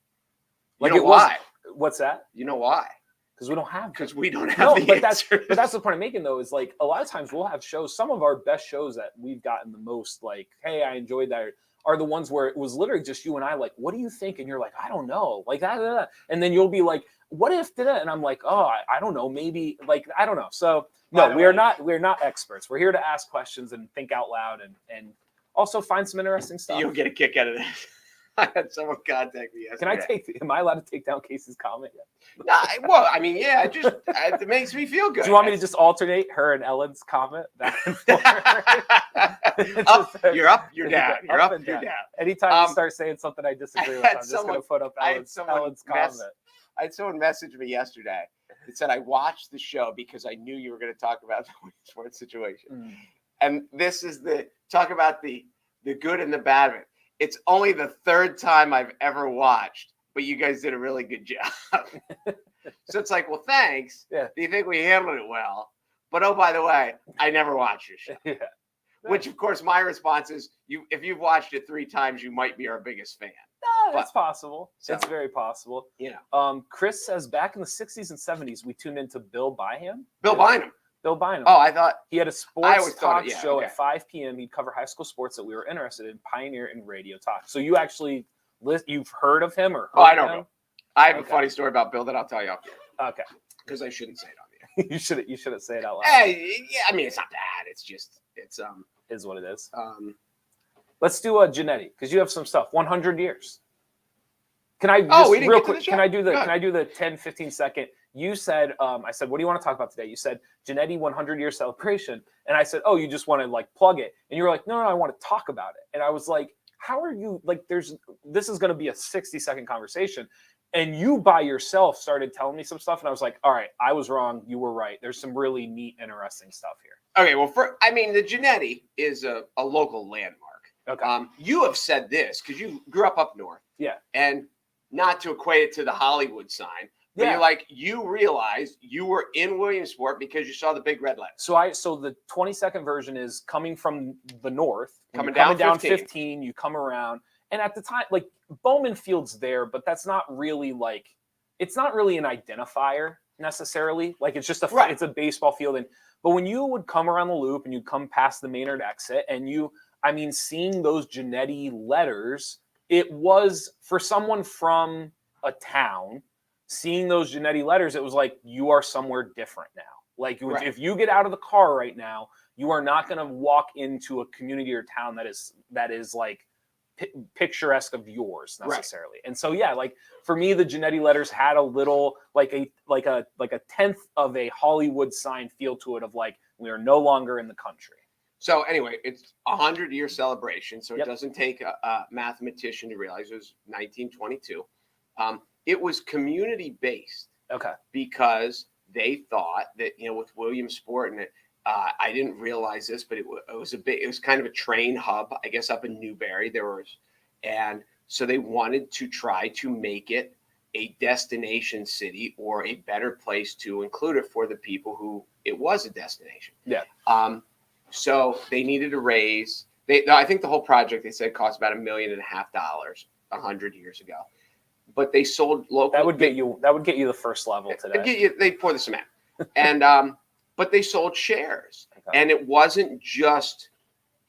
Like why? What's that? You know why? Because we don't have. Because we don't have the answers. But that's the point I'm making though, is like a lot of times we'll have shows. Some of our best shows that we've gotten the most, like, hey, I enjoyed that, are the ones where it was literally just you and I, like, what do you think? And you're like, I don't know, like that. And then you'll be like, what if that? And I'm like, oh, I don't know, maybe, like, I don't know. So no, we're not experts. We're here to ask questions and think out loud and also find some interesting stuff. You'll get a kick out of this. I had someone contact me yesterday. Am I allowed to take down Casey's comment yet? Well, I mean, yeah, it makes me feel good. Do you want me to just alternate her and Ellen's comment back and forth? You're up, you're down. You're up, you're down. Anytime you start saying something I disagree with, I'm just going to put up Ellen's comment. I had someone message me yesterday that said, I watched the show because I knew you were going to talk about the sports situation. And this is talk about the good and the bad of it. It's only the third time I've ever watched, but you guys did a really good job. So it's like, well, thanks. Yeah. Do you think we handled it well? But oh, by the way, I never watched your show. Yeah. Which, of course, my response is, if you've watched it 3 times, you might be our biggest fan. That's possible. So, it's very possible. Chris says back in the 60s and 70s, we tuned into Bill Bynum. Bill Bynum. Oh, I thought he had a sports talk show at 5 p.m. He'd cover high school sports that we were interested in, pioneer in radio talk. So you actually you've heard of him or? I don't know. I have a funny story about Bill that I'll tell you off here. Okay. Because I shouldn't say it on the air. You shouldn't say it out loud. Yeah, I mean, it's not bad. It's just is what it is. Let's do a Genetti because you have some stuff. 100 years. Can I just real quick? Can I do the 10, 15 second? You said, I said, what do you want to talk about today? You said Genetti 100-year celebration. And I said, oh, you just want to like plug it. And you were like, no, I want to talk about it. And I was like, how are you like, this is going to be a 60-second conversation. And you by yourself started telling me some stuff. And I was like, all right, I was wrong. You were right. There's some really neat, interesting stuff here. Okay. Well, the Genetti is a local landmark. Okay. You have said this because you grew up north. Yeah. And not to equate it to the Hollywood sign. But you're like, you realized you were in Williamsport because you saw the big red letters. So the 20-second version is coming from the north, coming down 15, you come around. And at the time, like Bowman Field's there, but that's not really like, it's not really an identifier necessarily. Like it's just it's a baseball field. But when you would come around the loop and you come past the Maynard exit and seeing those Genetti letters, it was for someone from a town, seeing those Genetti letters, it was like, you are somewhere different now. Like if you get out of the car right now, you are not going to walk into a community or town that is like picturesque of yours necessarily. And so, like for me, the Genetti letters had a little, like a tenth of a Hollywood sign feel to it of like, we are no longer in the country. So anyway, it's a 100-year celebration. So it Yep. doesn't take a mathematician to realize it was 1922. It was community based Okay. because they thought that, with Williamsport, and I didn't realize this, but it was kind of a train hub, I guess, up in Newbury. And so they wanted to try to make it a destination city or a better place to include it for the people who it was a destination. Yeah. So they needed to raise. I think the whole project, they said, cost about $1.5 million 100 years ago. But they sold local. That would get you the first level today. They pour the cement, and but they sold shares, Okay. and it wasn't just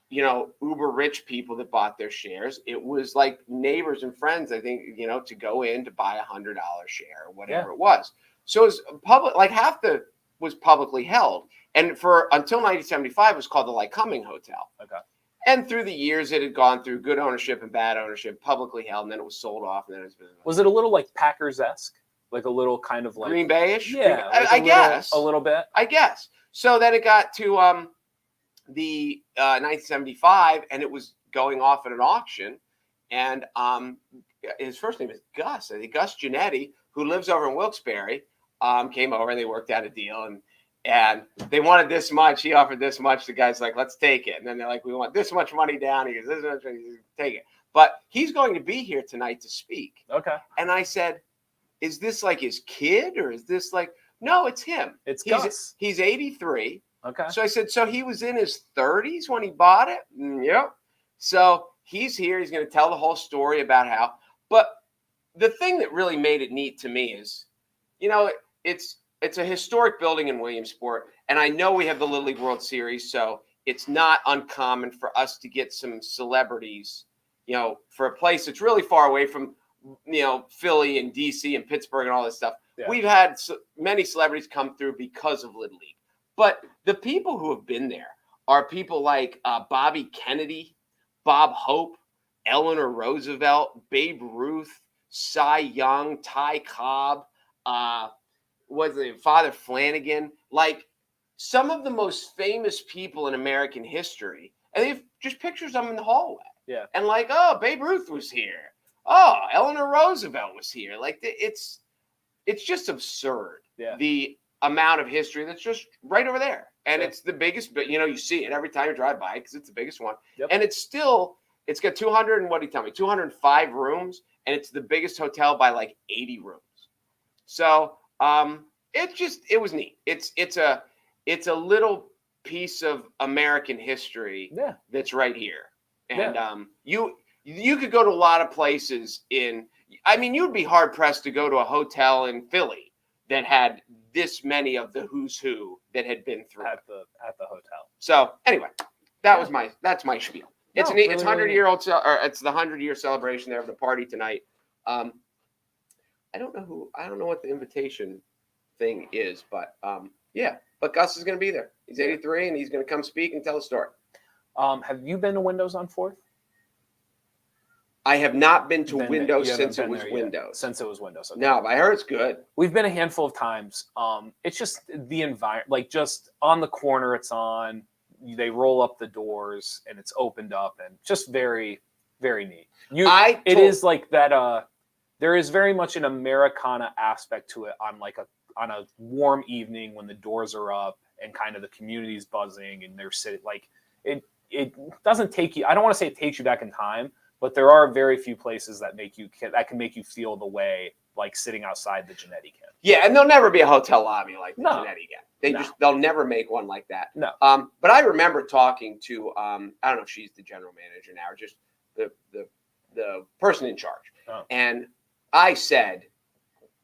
uber rich people that bought their shares. It was like neighbors and friends, I think, to go in to buy $100 share or whatever it was. So it was public, like half was publicly held. And until 1975, it was called the Lycoming Hotel. Okay. And through the years, it had gone through good ownership and bad ownership, publicly held, and then it was sold off. And then it's been. Was it a little like Packers-esque? Like a little kind of like Green Bay-ish? Yeah. Like I guess. A little bit. I guess. So then it got to the 1975, and it was going off at an auction. And his first name is Gus. I think Gus Genetti, who lives over in Wilkes-Barre, came over and they worked out a deal. And they wanted this much. He offered this much. The guy's like, let's take it. And then they're like, we want this much money down. He goes, this much money. Take it. But he's going to be here tonight to speak. Okay. And I said, is this like his kid, or is this like, no, it's him. Gus. He's 83. Okay. So I said, so he was in his 30s when he bought it? Yep. So he's here. He's going to tell the whole story about how. But the thing that really made it neat to me is, it's a historic building in Williamsport, and I know we have the Little League World Series, so it's not uncommon for us to get some celebrities, for a place that's really far away from, Philly and DC and Pittsburgh and all this stuff. Yeah. We've had many celebrities come through because of Little League, but the people who have been there are people like Bobby Kennedy, Bob Hope, Eleanor Roosevelt, Babe Ruth, Cy Young, Ty Cobb, was it Father Flanagan, like some of the most famous people in American history. And they have just pictures of them in the hallway. Yeah. And like, oh, Babe Ruth was here. Oh, Eleanor Roosevelt was here. Like it's just absurd. Yeah. The amount of history that's just right over there. And it's the biggest, but you see it every time you drive by because it's the biggest one. Yep. And it's got 200 and what did he tell me? 205 rooms. And it's the biggest hotel by like 80 rooms. So, it was neat. It's a little piece of American history that's right here. And you could go to a lot of places you'd be hard pressed to go to a hotel in Philly that had this many of the who's who that had been through at the hotel. So anyway, that's my spiel. It's neat. It's 100-year-old, or it's the 100-year celebration there of the party tonight. I don't know what the invitation thing is, but but Gus is going to be there. He's 83 and he's going to come speak and tell a story. Have you been to Windows on 4th? I have not been to Windows since it was Windows. Since it was Windows. Okay. No, but I heard it's good. We've been a handful of times. It's just the environment, like just on the corner it's on. They roll up the doors and it's opened up and just very, very neat. It is like that. There is very much an Americana aspect to it on a warm evening when the doors are up and kind of the community's buzzing and they're sitting like it doesn't take you. I don't want to say it takes you back in time, but there are very few places that can make you feel the way like sitting outside the Genetti can. Yeah, and there'll never be a hotel lobby like the Genetti can. They'll never make one like that. No. But I remember talking to I don't know if she's the general manager now or just the person in charge. Oh. And I said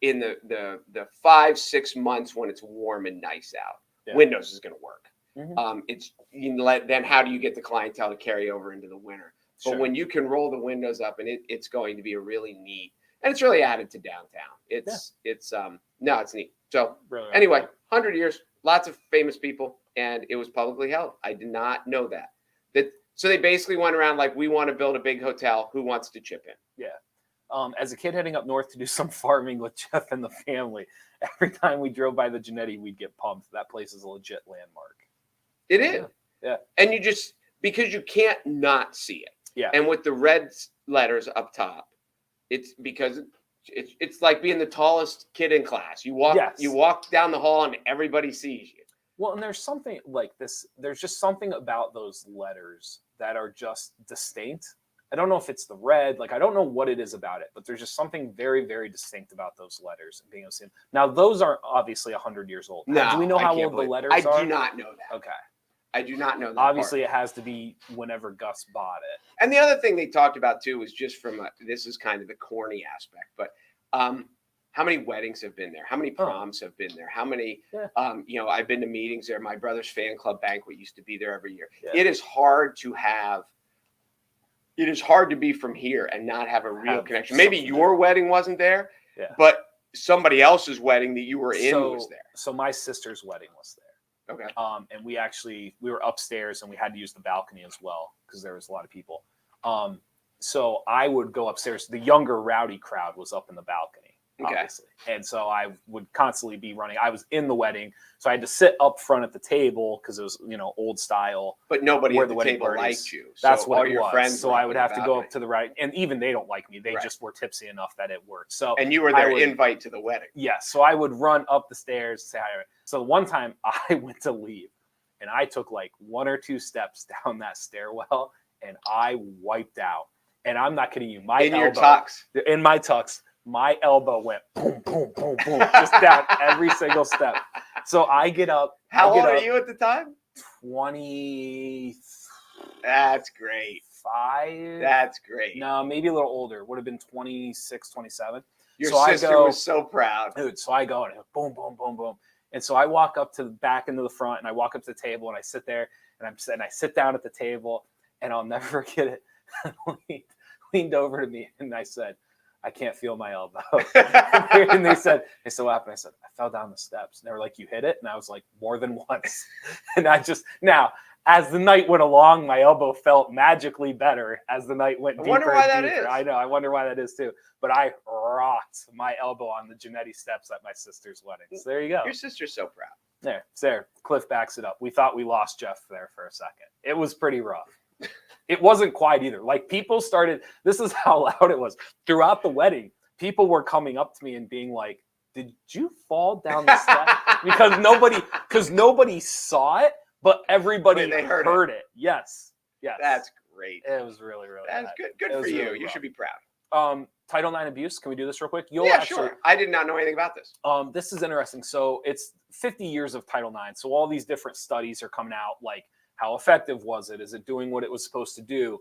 in the 5-6 months when it's warm and nice out, Windows is going to work. Mm-hmm. Then how do you get the clientele to carry over into the winter? But when you can roll the windows up and it's going to be a really neat, and it's really added to downtown. It's neat. So anyway, 100 years, lots of famous people, and it was publicly held. I did not know that. So they basically went around like, we want to build a big hotel. Who wants to chip in? Yeah. As a kid heading up north to do some farming with Jeff and the family, every time we drove by the Genetti, we'd get pumped. That place is a legit landmark. It is. Yeah. And you just, because you can't not see it. Yeah. And with the red letters up top, it's because it's like being the tallest kid in class. You walk down the hall and everybody sees you. Well, and there's something like this. There's just something about those letters that are just distinct. I don't know if it's the red. Like, I don't know what it is about it, but there's just something very, very distinct about those letters and being able to see them. Now, those aren't obviously 100 years old. No, do we know how old the letters are? I do not know that. Okay. I do not know that. Obviously, it has to be whenever Gus bought it. And the other thing they talked about, too, is just this is kind of the corny aspect, but how many weddings have been there? How many proms have been there? How many, I've been to meetings there. My brother's fan club banquet used to be there every year. Yeah. It is hard to be from here and not have a real connection. Maybe your wedding wasn't there, but somebody else's wedding that you were in was there. So my sister's wedding was there. Okay. And we were upstairs and we had to use the balcony as well because there was a lot of people. So I would go upstairs. The younger rowdy crowd was up in the balcony. Obviously. And so I would constantly be running. I was in the wedding, so I had to sit up front at the table because it was, old style. But nobody at the table liked you. So that's what it was. Friends so I would have to go up to the right, and even they don't like me. They just were tipsy enough that it worked. So and you were their invite to the wedding. Yes. So I would run up the stairs, say hi. So one time I went to leave, and I took like 1 or 2 steps down that stairwell, and I wiped out. And I'm not kidding you. In your tux. In my tux. My elbow went boom, boom, boom, boom, just down every single step. So I get up. How old are you at the time? 20. That's great. 5. That's great. No, maybe a little older. Would have been 26, 27. Your sister was so proud. Dude, so I go and boom, boom, boom, boom. And so I walk up to the back into the front and I walk up to the table and I sit there and I sit down at the table and I'll never forget it. leaned over to me and I said, I can't feel my elbow. And they said, what happened? I said, I fell down the steps. And they were like, you hit it? And I was like, more than once. And now, as the night went along, my elbow felt magically better as the night went deeper. I wonder why that is. I know. I wonder why that is too. But I rocked my elbow on the Genetti steps at my sister's wedding. So there you go. Your sister's so proud. There. It's there. Cliff backs it up. We thought we lost Jeff there for a second. It was pretty rough. It wasn't quiet either. Like people started, this is how loud it was. Throughout the wedding, people were coming up to me and being like, did you fall down the steps? Because nobody saw it, but everybody heard it. Yes. That's great. It was really, really That's good. Good for you. Really you should be proud. Title IX abuse. Can we do this real quick? Sure. I did not know anything about this. This is interesting. So it's 50 years of Title IX. So all these different studies are coming out, like, how effective was it? Is it doing what it was supposed to do?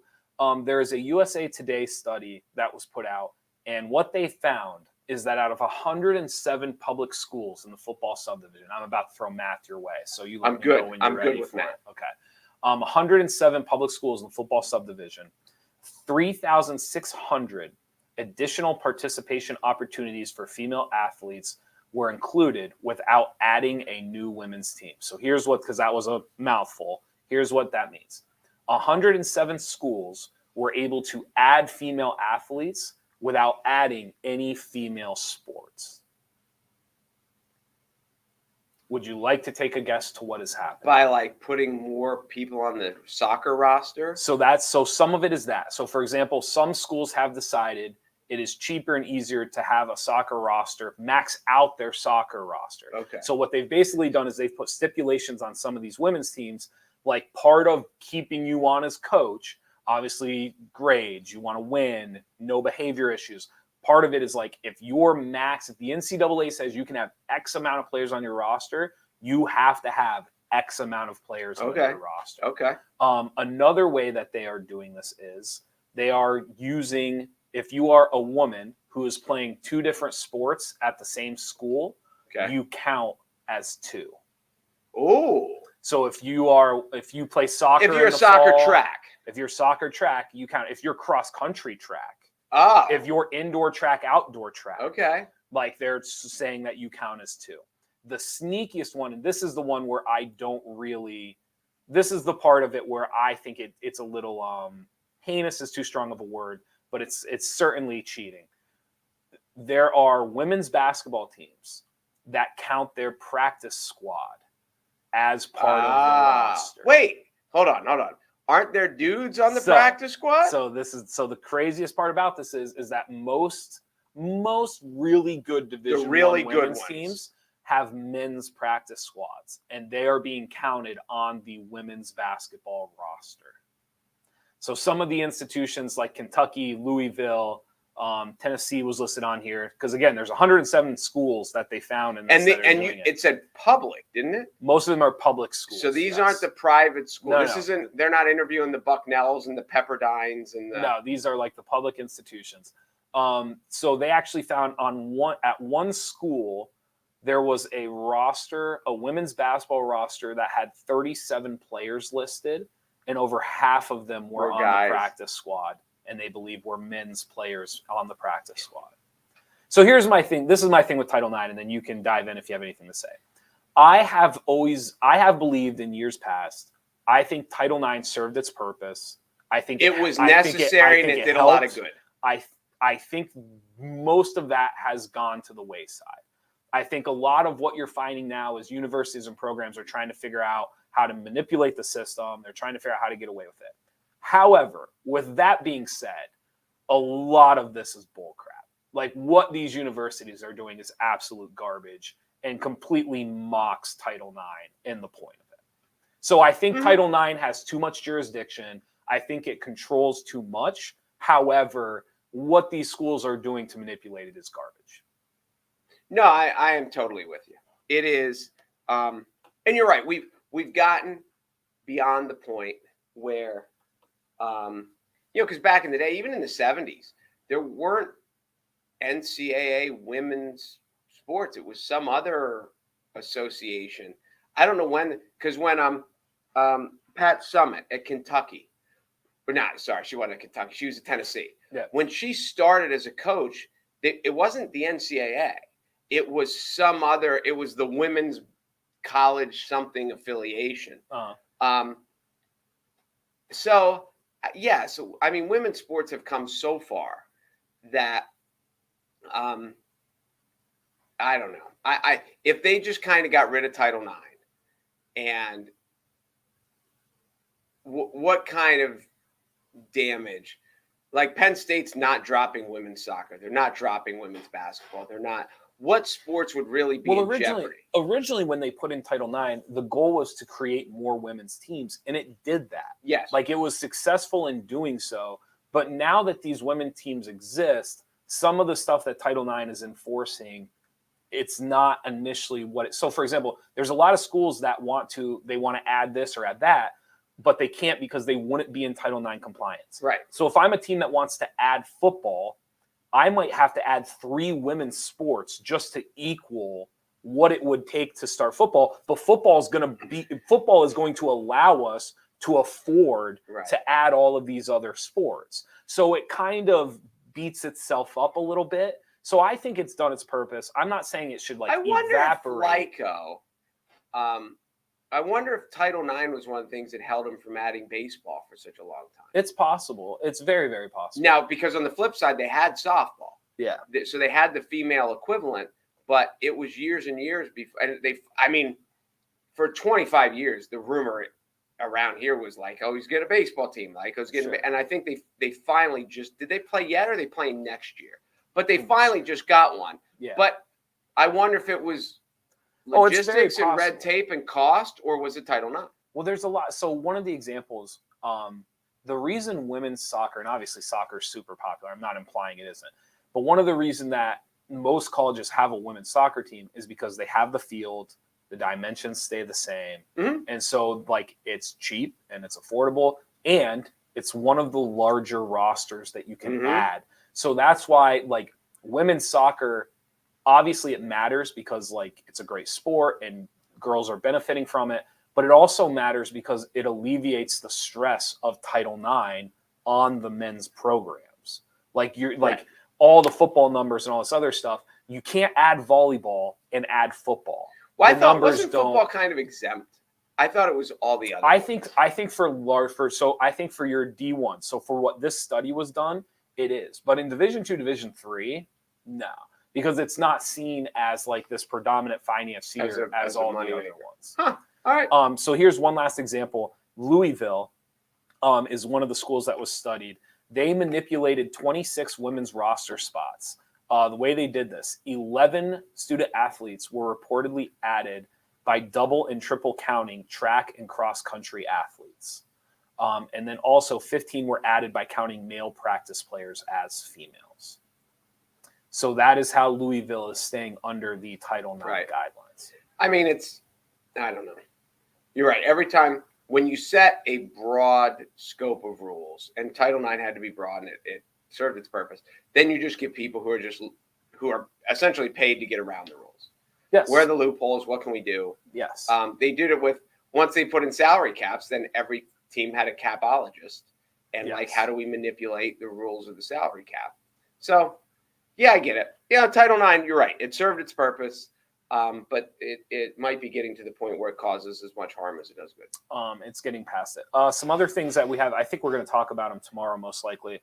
There is a USA Today study that was put out, and what they found is that out of 107 public schools in the football subdivision, I'm about to throw math your way, so you let me know when you're ready for it. Okay. 107 public schools in the football subdivision, 3,600 additional participation opportunities for female athletes were included without adding a new women's team. So here's what, because that was a mouthful. Here's what that means. 107 schools were able to add female athletes without adding any female sports. Would you like to take a guess to what has happened? By like putting more people on the soccer roster? So some of it is that. So for example, some schools have decided it is cheaper and easier to have a soccer roster, max out their soccer roster. Okay. So what they've basically done is they've put stipulations on some of these women's teams, like part of keeping you on as coach, obviously grades, you want to win, no behavior issues. Part of it is like if the NCAA says you can have X amount of players on your roster, you have to have X amount of players on your roster. Okay. Another way that they are doing this is they are using, if you are a woman who is playing 2 different sports at the same school, you count as 2. Oh. So if you play soccer, if you're a soccer track, you count. If you're cross country track, if you're indoor track, outdoor track, like they're saying that you count as 2. The sneakiest one, and this is the one where this is the part of it where I think it's a little heinous is too strong of a word, but it's certainly cheating. There are women's basketball teams that count their practice squad as part of the roster. Wait, Hold on. Aren't there dudes on the practice squad? So the craziest part about this is that most really good Division I women's teams have men's practice squads, and they are being counted on the women's basketball roster. So some of the institutions like Kentucky, Louisville, Tennessee was listed on here because, again, there's 107 schools that they found in this. It said public, didn't it? Most of them are public schools. So these aren't the private schools. No. They're not interviewing the Bucknells and the Pepperdines and the. No, these are like the public institutions. So they actually found at one school there was a women's basketball roster that had 37 players listed, and over half of them were on the practice squad, and they believe were men's players on the practice squad. So here's my thing. This is my thing with Title IX, and then you can dive in if you have anything to say. I have believed in years past, I think Title IX served its purpose. I think it was necessary and it did a lot of good. I think most of that has gone to the wayside. I think a lot of what you're finding now is universities and programs are trying to figure out how to manipulate the system. They're trying to figure out how to get away with it. However, with that being said, a lot of this is bullcrap. Like, what these universities are doing is absolute garbage and completely mocks Title IX in the point of it. So I think Title IX has too much jurisdiction. I think it controls too much. However, what these schools are doing to manipulate it is garbage. No, I am totally with you. It is, and you're right. We've gotten beyond the point where, because back in the day, even in the 70s, there weren't NCAA women's sports. It was some other association. I don't know when, because when Pat Summitt at Kentucky, she wasn't at Kentucky. She was at Tennessee. Yeah. When she started as a coach, it wasn't the NCAA. It was it was the women's college something affiliation. So I mean, women's sports have come so far that I don't know. If they just kind of got rid of Title IX, and what kind of damage? Like, Penn State's not dropping women's soccer. They're not dropping women's basketball. They're not. What sports would really be in jeopardy? Originally, when they put in Title IX, the goal was to create more women's teams, and it did that. Yes. Like, it was successful in doing so. But now that these women teams exist, some of the stuff that Title IX is enforcing, it's not initially so, for example, there's a lot of schools that want to add this or add that, but they can't because they wouldn't be in Title IX compliance. Right. So if I'm a team that wants to add football, I might have to add 3 women's sports just to equal what it would take to start football. But football is going to allow us to afford to add all of these other sports. So it kind of beats itself up a little bit. So I think it's done its purpose. I'm not saying it should evaporate. I wonder if Title IX was one of the things that held him from adding baseball for such a long time. It's possible. It's very, very possible. Now, because on the flip side, they had softball. Yeah. So they had the female equivalent, but it was years and years before. And for 25 years, the rumor around here was like, oh, he's getting a baseball team. Like, oh, he's getting, and I think they finally did they play yet, or are they playing next year? But they finally just got one. Yeah. But I wonder if it was logistics and red tape and cost, or was it Title IX? Well, there's a lot. So one of the examples, the reason women's soccer, and obviously soccer is super popular, I'm not implying it isn't, but one of the reasons that most colleges have a women's soccer team is because they have the field, the dimensions stay the same. Mm-hmm. And so, like, it's cheap and it's affordable, and it's one of the larger rosters that you can add. So that's why, like, women's soccer, obviously it matters because, like, it's a great sport and girls are benefiting from it, but it also matters because it alleviates the stress of Title IX on the men's programs. Like, like all the football numbers and all this other stuff, you can't add volleyball and add football. Well, wasn't football kind of exempt? I thought it was all the other. I think for your D1, so for what this study was done, it is. But in Division II, Division III, no. Because it's not seen as like this predominant financier as all the other ones. Huh. All right. So here's one last example. Louisville is one of the schools that was studied. They manipulated 26 women's roster spots. The way they did this, 11 student athletes were reportedly added by double and triple counting track and cross-country athletes. And then also 15 were added by counting male practice players as females. So that is how Louisville is staying under the Title IX guidelines. I mean, I don't know. You're right. Every time when you set a broad scope of rules, and Title IX had to be broad, and it served its purpose, then you just get people who are essentially paid to get around the rules. Yes. Where are the loopholes? What can we do? Yes. They did it with, once they put in salary caps, then every team had a capologist. And like, how do we manipulate the rules of the salary cap? So, yeah, I get it. Yeah, Title IX, you're right. It served its purpose, but it might be getting to the point where it causes as much harm as it does good. It's getting past it. Some other things that we have, I think we're going to talk about them tomorrow, most likely.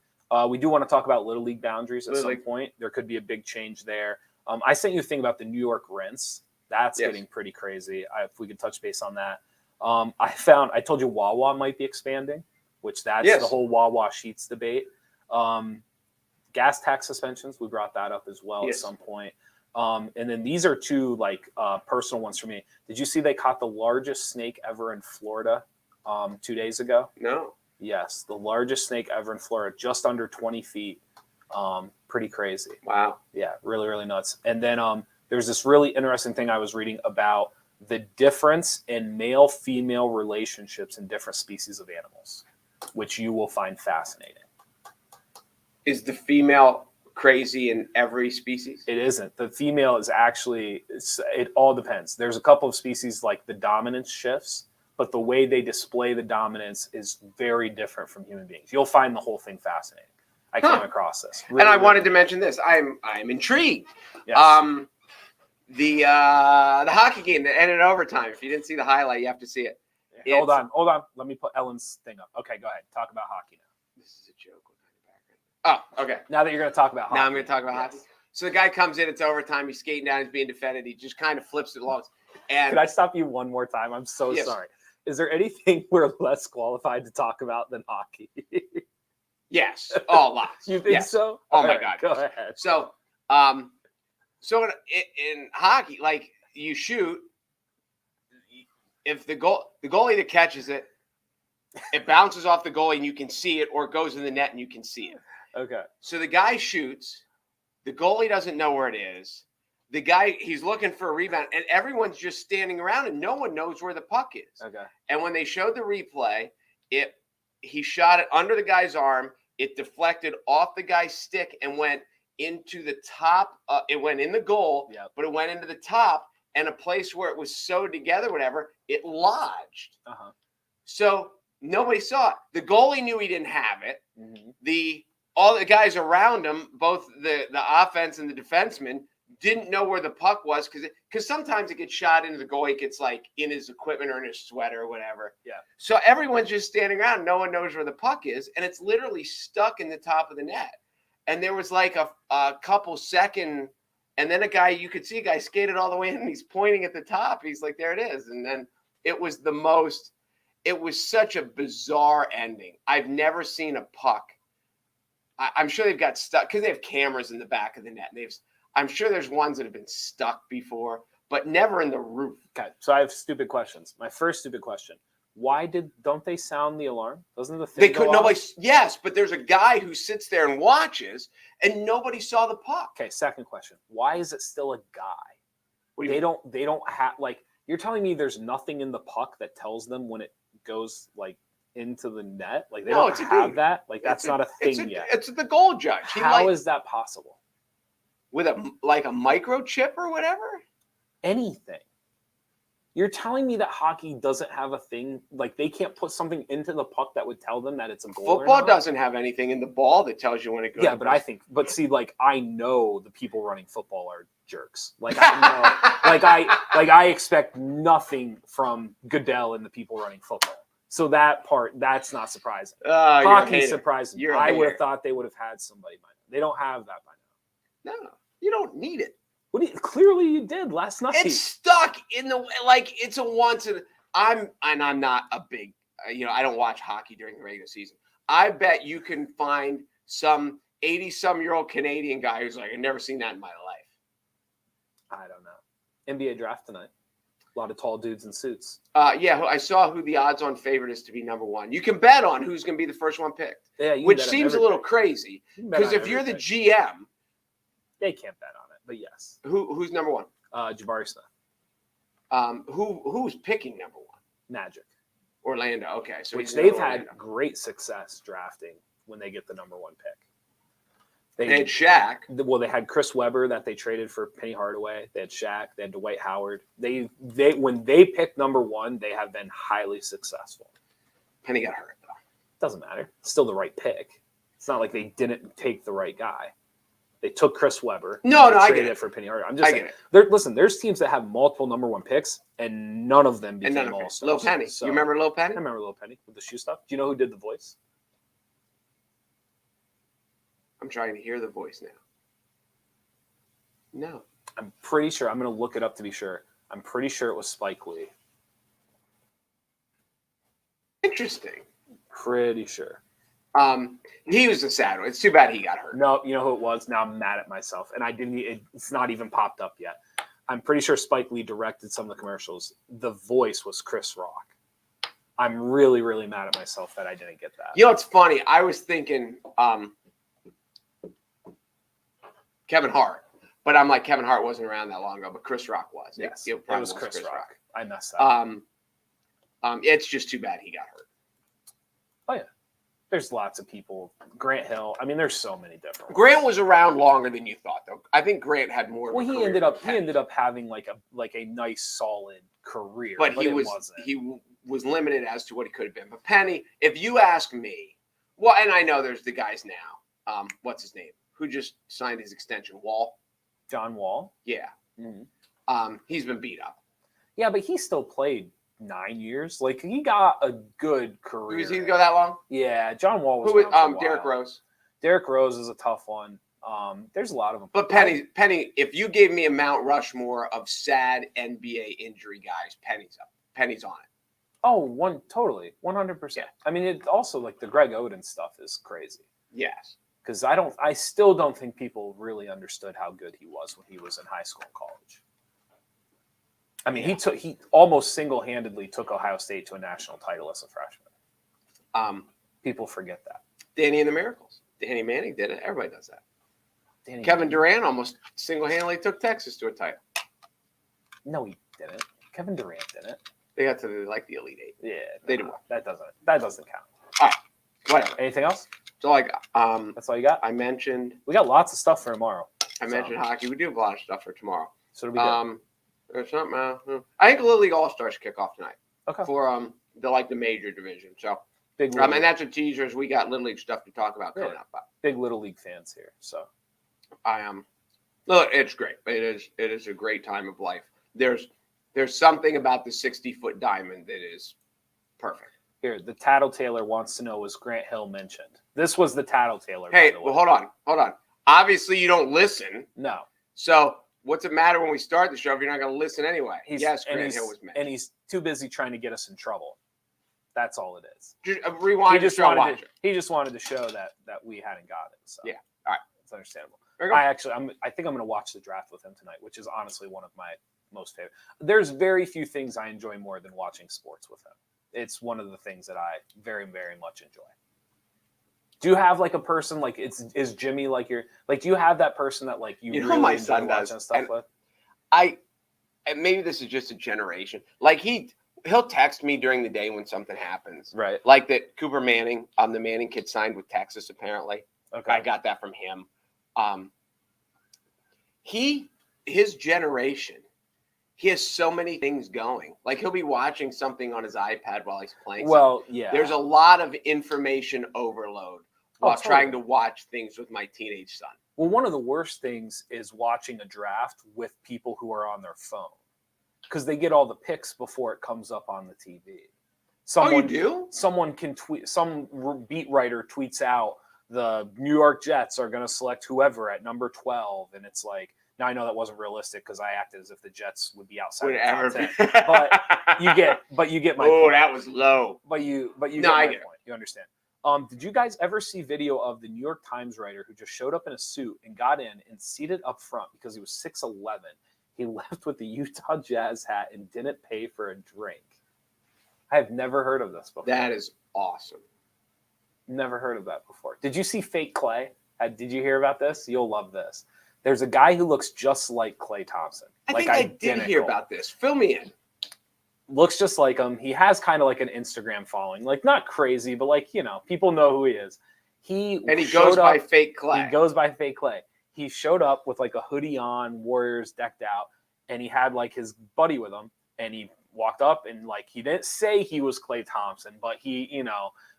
We do want to talk about Little League boundaries at some point. There could be a big change there. I sent you a thing about the New York rents. That's getting pretty crazy. If we could touch base on that. I told you Wawa might be expanding, which that's the whole Wawa Sheets debate. Gas tax suspensions, we brought that up as well at some point. And then these are two personal ones for me. Did you see they caught the largest snake ever in Florida 2 days ago? No. Yes, the largest snake ever in Florida, just under 20 feet. Pretty crazy. Wow. Yeah, really, really nuts. And then there's this really interesting thing I was reading about the difference in male-female relationships in different species of animals, which you will find fascinating. Is the female crazy in every species? It isn't. The female is actually, it all depends. There's a couple of species like the dominance shifts, but the way they display the dominance is very different from human beings. You'll find the whole thing fascinating. I came across this. Really, and I wanted to mention this. I'm intrigued. Yes. The hockey game that ended in overtime. If you didn't see the highlight, you have to see it. Hold on. Let me put Ellen's thing up. Okay, go ahead. Talk about hockey now. This is a joke. Oh, okay. Now that you're going to talk about hockey. Now I'm going to talk about hockey. So the guy comes in, it's overtime. He's skating down. He's being defended. He just kind of flips it along. And could I stop you one more time? I'm so sorry. Is there anything we're less qualified to talk about than hockey? Yes. Oh, lots. You think so? Oh, my God. Go ahead. So, in hockey, like you shoot, if the goalie that catches it, it bounces off the goalie and you can see it, or it goes in the net and you can see it. Okay. So the guy shoots, the goalie doesn't know where it is. The guy, he's looking for a rebound, and everyone's just standing around and no one knows where the puck is. Okay. And when they showed the replay, he shot it under the guy's arm. It deflected off the guy's stick and went into the top. It went in the goal, but it went into the top, and a place where it was sewed together, whatever, it lodged. Uh-huh. So nobody saw it. The goalie knew he didn't have it. Mm-hmm. All the guys around him, both the offense and the defenseman, didn't know where the puck was because sometimes it gets shot into the goalie. It gets like in his equipment or in his sweater or whatever. Yeah. So everyone's just standing around. No one knows where the puck is, and it's literally stuck in the top of the net. And there was like a couple second, and then you could see a guy skated all the way in, and he's pointing at the top. He's like, there it is. And then it was such a bizarre ending. I've never seen a puck. I'm sure they've got stuck because they have cameras in the back of the net. I'm sure there's ones that have been stuck before, but never in the roof. Okay, so I have stupid questions. My first stupid question: why don't they sound the alarm? Doesn't the thing they could nobody? Yes, but there's a guy who sits there and watches, and nobody saw the puck. Okay, second question: why is it still a guy? They don't have like you're telling me there's nothing in the puck that tells them when it goes like into the net? Like they don't have that? Like that's not a thing yet. It's the goal judge. How is that possible? With a microchip or whatever? Anything. You're telling me that hockey doesn't have a thing, like they can't put something into the puck that would tell them that it's a goal. Football doesn't have anything in the ball that tells you when it goes. Yeah, but see, like I know the people running football are jerks. Like I know, I expect nothing from Goodell and the people running football. So that part, that's not surprising. Hockey surprising. I would have thought they would have had somebody by now. They don't have that by now. No, you don't need it. Clearly you did last night. It's stuck in the it's a once in. I'm not a big I don't watch hockey during the regular season. I bet you can find some 80-some-year-old Canadian guy who's like, I've never seen that in my life. I don't know. NBA draft tonight. A lot of tall dudes in suits. Yeah, I saw who the odds-on favorite is to be number one. You can bet on who's going to be the first one picked, Yeah, which seems a little crazy because if you're the GM, they can't bet on it. But yes, who's number one? Jabari Smith. Who's picking number one? Magic. Orlando. Okay, so which they've had great success drafting when they get the number one pick. They had Shaq. Well, they had Chris Webber that they traded for Penny Hardaway. They had Shaq. They had Dwight Howard. They when they picked number one, they have been highly successful. Penny got hurt though. Doesn't matter. Still the right pick. It's not like they didn't take the right guy. They took Chris Webber. I get it for Penny Hardaway. I'm just saying. Listen, there's teams that have multiple number one picks, and none of them became all-stars. Lil Penny. So, you remember Lil Penny? I remember Lil Penny with the shoe stuff. Do you know who did the voice? I'm trying to hear the voice now. No. I'm pretty sure. I'm going to look it up to be sure. I'm pretty sure it was Spike Lee. Interesting. Pretty sure. He was a sad one. It's too bad he got hurt. No, you know who it was? Now I'm mad at myself. And it's not even popped up yet. I'm pretty sure Spike Lee directed some of the commercials. The voice was Chris Rock. I'm really, really mad at myself that I didn't get that. You know, it's funny. I was thinking Kevin Hart. But I'm like, Kevin Hart wasn't around that long ago, but Chris Rock was. Yes, it was Chris Rock. I messed up. It's just too bad he got hurt. Oh, yeah. There's lots of people. Grant Hill. I mean, there's so many different ones. Grant was around longer than you thought, though. I think Grant had more. Well, he ended up having like a nice, solid career, but he was limited as to what he could have been. But Penny, if you ask me, well, and I know there's the guys now. What's his name? Who just signed his extension? Wall. John Wall. Yeah. Mm-hmm. He's been beat up. Yeah, but he still played 9 years. Like, he got a good career. Did he go that long? Yeah, John Wall was. Who was Derrick Rose? Derrick Rose is a tough one. There's a lot of them. But Penny, if you gave me a Mount Rushmore of sad NBA injury guys, Penny's on it. Oh, totally, 100%. Yeah. I mean, it also like the Greg Oden stuff is crazy. Yes. Because I still don't think people really understood how good he was when he was in high school and college. I mean, he almost single-handedly took Ohio State to a national title as a freshman. People forget that. Danny and the Miracles. Danny Manning did it. Everybody does that. Kevin Manning. Durant almost single-handedly took Texas to a title. No, he didn't. Kevin Durant didn't. They got to the Elite Eight. Yeah, they did. That doesn't count. All right, whatever. Anything else? That's all I got. That's all you got? I mentioned. We got lots of stuff for tomorrow. I mentioned hockey. We do have a lot of stuff for tomorrow. So do we do? There's something. I think the Little League All Stars kick off tonight. Okay. For the major division. So big. And that's a teaser. As we got Little League stuff to talk about coming up. Big Little League fans here. So I am. Look, it's great. It is a great time of life. There's something about the 60-foot diamond that is perfect. Here, the Tattletailer wants to know, was Grant Hill mentioned? This was the Tattletailer. Hey, well, hold on. Obviously, you don't listen. No. So what's it matter when we start the show if you're not going to listen anyway? Yes, Grant Hill was mentioned. And he's too busy trying to get us in trouble. That's all it is. Just rewind the show, watch it. He just wanted to show that we hadn't got it. So yeah, all right. It's understandable. I think I'm going to watch the draft with him tonight, which is honestly one of my most favorite. There's very few things I enjoy more than watching sports with him. It's one of the things that I very, very much enjoy. Do you have like a person like is Jimmy like your like? Do you have that person that like you really my enjoy son watching does stuff with? And maybe this is just a generation. Like he'll text me during the day when something happens. Right. Like that Cooper Manning, the Manning kid signed with Texas apparently. Okay. I got that from him. His generation. He has so many things going. Like he'll be watching something on his iPad while he's playing. Well, yeah. There's a lot of information overload while trying to watch things with my teenage son. Well, one of the worst things is watching a draft with people who are on their phone because they get all the picks before it comes up on the TV. You do? Someone can tweet. Some beat writer tweets out the New York Jets are going to select whoever at number 12, and it's like Now I know that wasn't realistic because I acted as if the Jets would be outside Would the top ever 10. be. But you get my Oh, point. that was low. But you No, get I my get it. point. You understand. Did you guys ever see video of the New York Times writer who just showed up in a suit and got in and seated up front because he was 6'11"? He left with the Utah Jazz hat and didn't pay for a drink. I have never heard of this before. That is awesome. Never heard of that before. Did you see Fake Clay? Did you hear about this? You'll love this. There's a guy who looks just like Klay Thompson. I like think I identical. did hear about this. Fill me in. Looks just like him. He has kind of like an Instagram following. Like not crazy, but like, people know who he is. He goes by Fake Clay. He goes by Fake Clay. He showed up with like a hoodie on, Warriors decked out, and he had like his buddy with him, and he walked up and like he didn't say he was Klay Thompson, but he,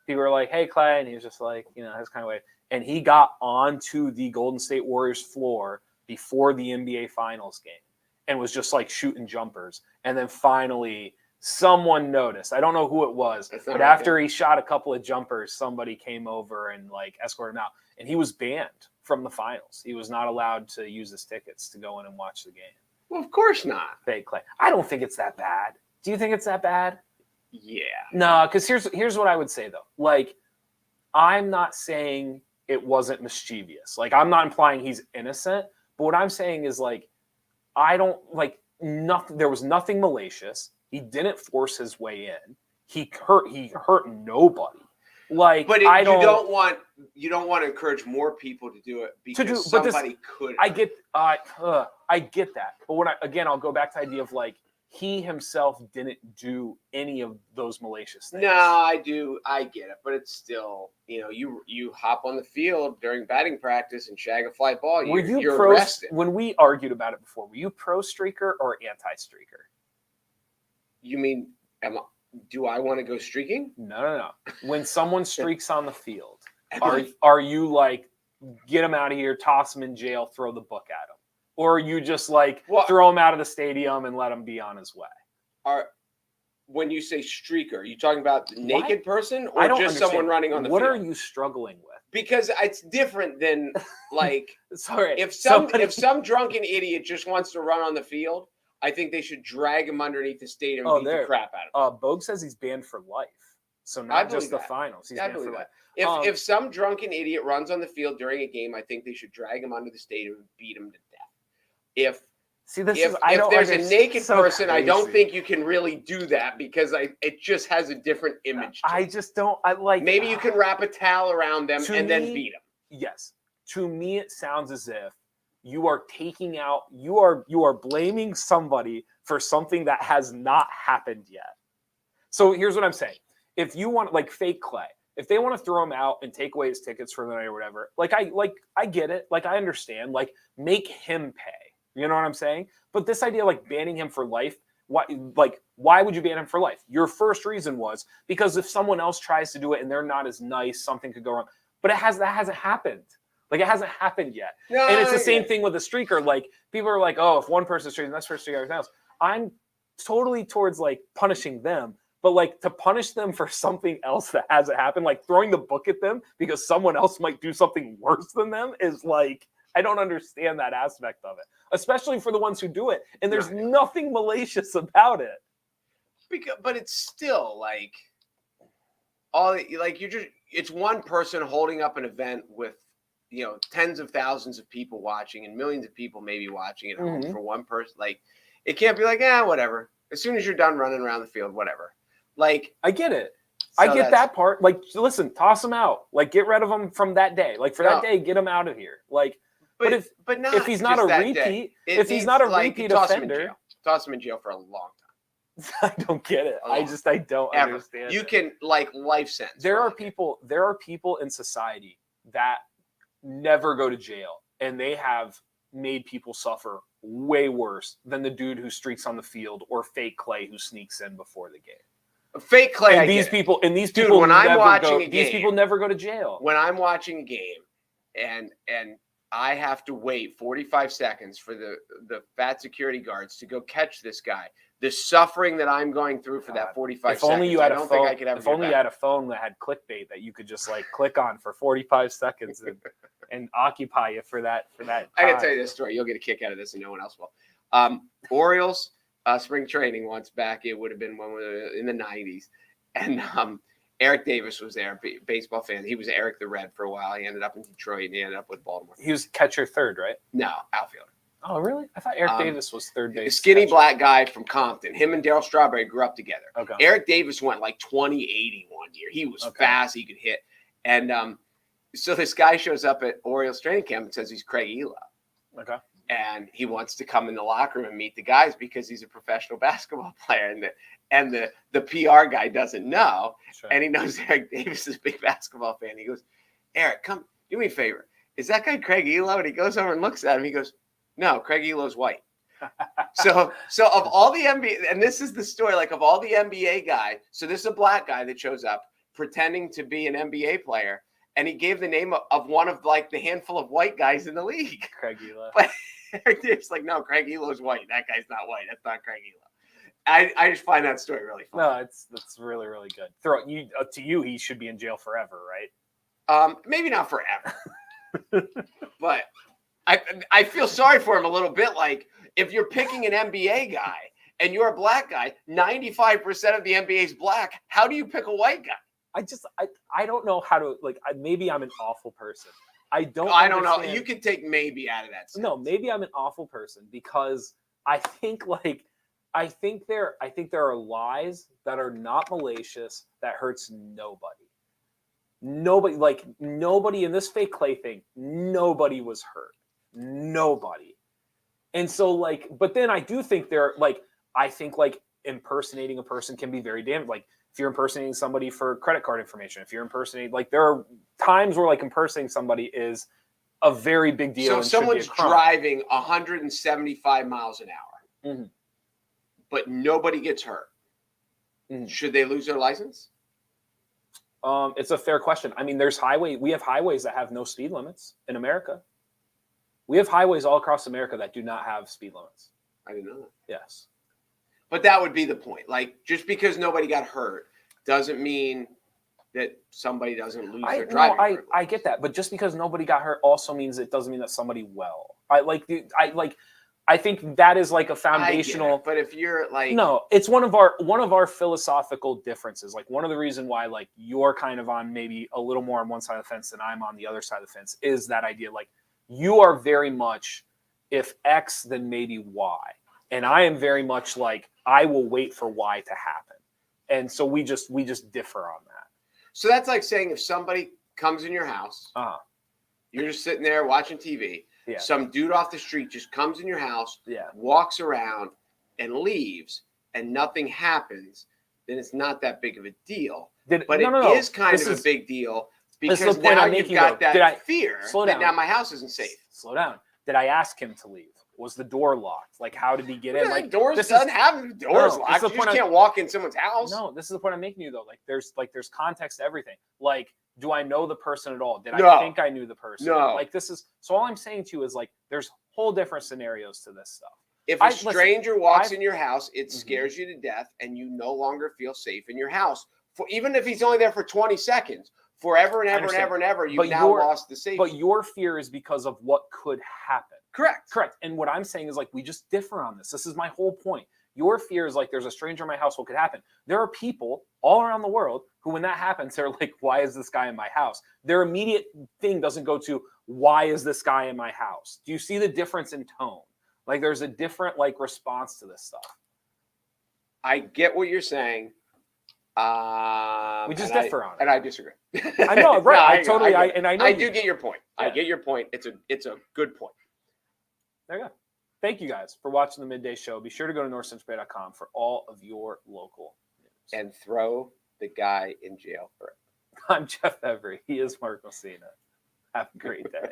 people were like, "Hey Clay," and he was just like, his kind of way. And he got onto the Golden State Warriors floor before the NBA Finals game and was just like shooting jumpers. And then finally someone noticed. I don't know who it was, but after he shot a couple of jumpers, somebody came over and like escorted him out. And he was banned from the finals. He was not allowed to use his tickets to go in and watch the game. Well, of course not. Fake Clay. I don't think it's that bad. Do you think it's that bad? Yeah. No, because here's what I would say though. Like, I'm not saying it wasn't mischievous. Like, I'm not implying he's innocent, but what I'm saying is like, I don't like nothing. There was nothing malicious. He didn't force his way in. He hurt nobody. Like, but you don't want to encourage more people to do it because somebody could. I get that. But I'll go back to the idea of like, he himself didn't do any of those malicious things. No, I do. I get it. But it's still, you hop on the field during batting practice and shag a fly ball. You're arrested. When we argued about it before, were you pro streaker or anti streaker? You mean, do I want to go streaking? No. When someone streaks on the field, are you like, get him out of here, toss him in jail, throw the book at him? Or you just like throw him out of the stadium and let him be on his way? When you say streaker, are you talking about the naked person or just someone running on the field? What are you struggling with? Because it's different than like sorry. If some drunken idiot just wants to run on the field, I think they should drag him underneath the stadium and beat the crap out of him. Bogue says he's banned for life. So not just the finals. He's banned for life. If some drunken idiot runs on the field during a game, I think they should drag him under the stadium and beat him to death. If there's a naked person, crazy. I don't think you can really do that because it just has a different image. I just don't. I like. Maybe you can wrap a towel around them and then beat them. Yes, to me it sounds as if you are taking out. You are blaming somebody for something that has not happened yet. So here's what I'm saying: if you want like Fake Clay, if they want to throw him out and take away his tickets for the night or whatever, I get it. Like I understand. Like make him pay. You know what I'm saying? But this idea, like banning him for life, why would you ban him for life? Your first reason was because if someone else tries to do it and they're not as nice, something could go wrong. But that hasn't happened. Like it hasn't happened yet. No, and it's the same thing with the streaker. Like people are like, oh, if one person's streaking, the next person's streaking, everything else. I'm totally towards like punishing them. But like to punish them for something else that hasn't happened, like throwing the book at them because someone else might do something worse than them is like, I don't understand that aspect of it, especially for the ones who do it. And there's nothing malicious about it. But it's still like it's one person holding up an event with, tens of thousands of people watching and millions of people maybe watching at home for one person. Like it can't be like, whatever. As soon as you're done running around the field, whatever. Like I get it. So I get that part. Like, listen, toss him out. Like, get rid of him from that day. Like, for that day, get him out of here. Like, but if he's not a repeat, offender, toss him in jail for a long time. I don't get it. I don't understand. You can life sentence. There are people in society that never go to jail, and they have made people suffer way worse than the dude who streaks on the field or Fake Clay who sneaks in before the game. Fake Clay. And these people never go to jail. When I'm watching a game and I have to wait 45 seconds for the fat security guards to go catch this guy, the suffering that I'm going through for that 45 seconds, I don't think I could ever. If only you had a phone that had clickbait that you could just like click on for 45 seconds and occupy you for that time. I gotta tell you this story. You'll get a kick out of this, and no one else will. Orioles spring training once back. It would have been when we were in the '90s, and Eric Davis was there, baseball fan. He was Eric the Red for a while. He ended up in Detroit, and he ended up with Baltimore. He was catcher third, right? No, outfielder. Oh, really? I thought Eric Davis was third base. Skinny black guy from Compton. Him and Darryl Strawberry grew up together. Okay. Eric Davis went like 20-80 one year. He was fast. He could hit. And so this guy shows up at Orioles training camp and says he's Craig Elo. Okay. And he wants to come in the locker room and meet the guys because he's a professional basketball player. And the PR guy doesn't know. Sure. And he knows Eric Davis is a big basketball fan. He goes, Eric, come do me a favor. Is that guy Craig Elo? And he goes over and looks at him. He goes, no, Craig Elo's white. So of all the NBA, and this is the story, like of all the NBA guys, so this is a black guy that shows up pretending to be an NBA player, and he gave the name of one of like the handful of white guys in the league. Craig Elo. But it's like, no, Craig Elo's white. That guy's not white. That's not Craig Elo. I just find that story really funny. No, that's really, really good. To you, he should be in jail forever, right? Maybe not forever, but I feel sorry for him a little bit. Like if you're picking an NBA guy and you're a black guy, 95% of the NBA is black. How do you pick a white guy? I don't know how to, like, maybe I'm an awful person. I don't know. You can take maybe out of that sentence. No, maybe I'm an awful person because I think there are lies that are not malicious that hurts nobody. Nobody in this fake Clay thing, nobody was hurt. Nobody. And so but then I do think impersonating a person can be very damaging. Like if you're impersonating somebody for credit card information, if you're impersonating, there are times where impersonating somebody is a very big deal. So if someone's driving 175 miles an hour, mm-hmm. but nobody gets hurt, mm-hmm. should they lose their license? It's a fair question. I mean, we have highways that have no speed limits in America. We have highways all across America that do not have speed limits. I didn't know that. Yes. But that would be the point. Like, just because nobody got hurt doesn't mean that somebody doesn't lose their driving privilege. I get that. But just because nobody got hurt also means it doesn't mean that somebody will. I think that is like a foundational. But if you're like, no, it's one of our philosophical differences. Like one of the reasons why you're kind of on maybe a little more on one side of the fence than I'm on the other side of the fence is that idea. Like you are very much if X, then maybe Y, and I am very much like I will wait for Y to happen, and so we just differ on that. So that's like saying if somebody comes in your house, you're just sitting there watching TV. Yeah. Some dude off the street just comes in your house, walks around, and leaves, and nothing happens, then it's not that big of a deal. It is kind of a big deal because now you've got that fear that now my house isn't safe. Slow down. Did I ask him to leave? Was the door locked? Like, how did he get in? Like, doors doesn't have doors locked. You just can't walk in someone's house. No, this is the point I'm making you though. There's context to everything. Like, do I know the person at all? Did I think I knew the person? No. So all I'm saying to you is there's whole different scenarios to this stuff. If a stranger walks in your house, it scares you to death and you no longer feel safe in your house. Even if he's only there for 20 seconds, forever and ever and ever and ever, you've now lost the safety. But your fear is because of what could happen. Correct. And what I'm saying is we just differ on this. This is my whole point. Your fear is there's a stranger in my house, what could happen? There are people all around the world who, when that happens, they're like, why is this guy in my house? Their immediate thing doesn't go to, why is this guy in my house? Do you see the difference in tone? There's a different response to this stuff. I get what you're saying. We just differ on it. And I disagree. I know, right? No, I do get your point. Yeah. I get your point. It's a good point. There you go. Thank you guys for watching the Midday Show. Be sure to go to NorthcentralPa.com for all of your local news. And throw the guy in jail for it. I'm Jeff Every. He is Mark Messina. Have a great day.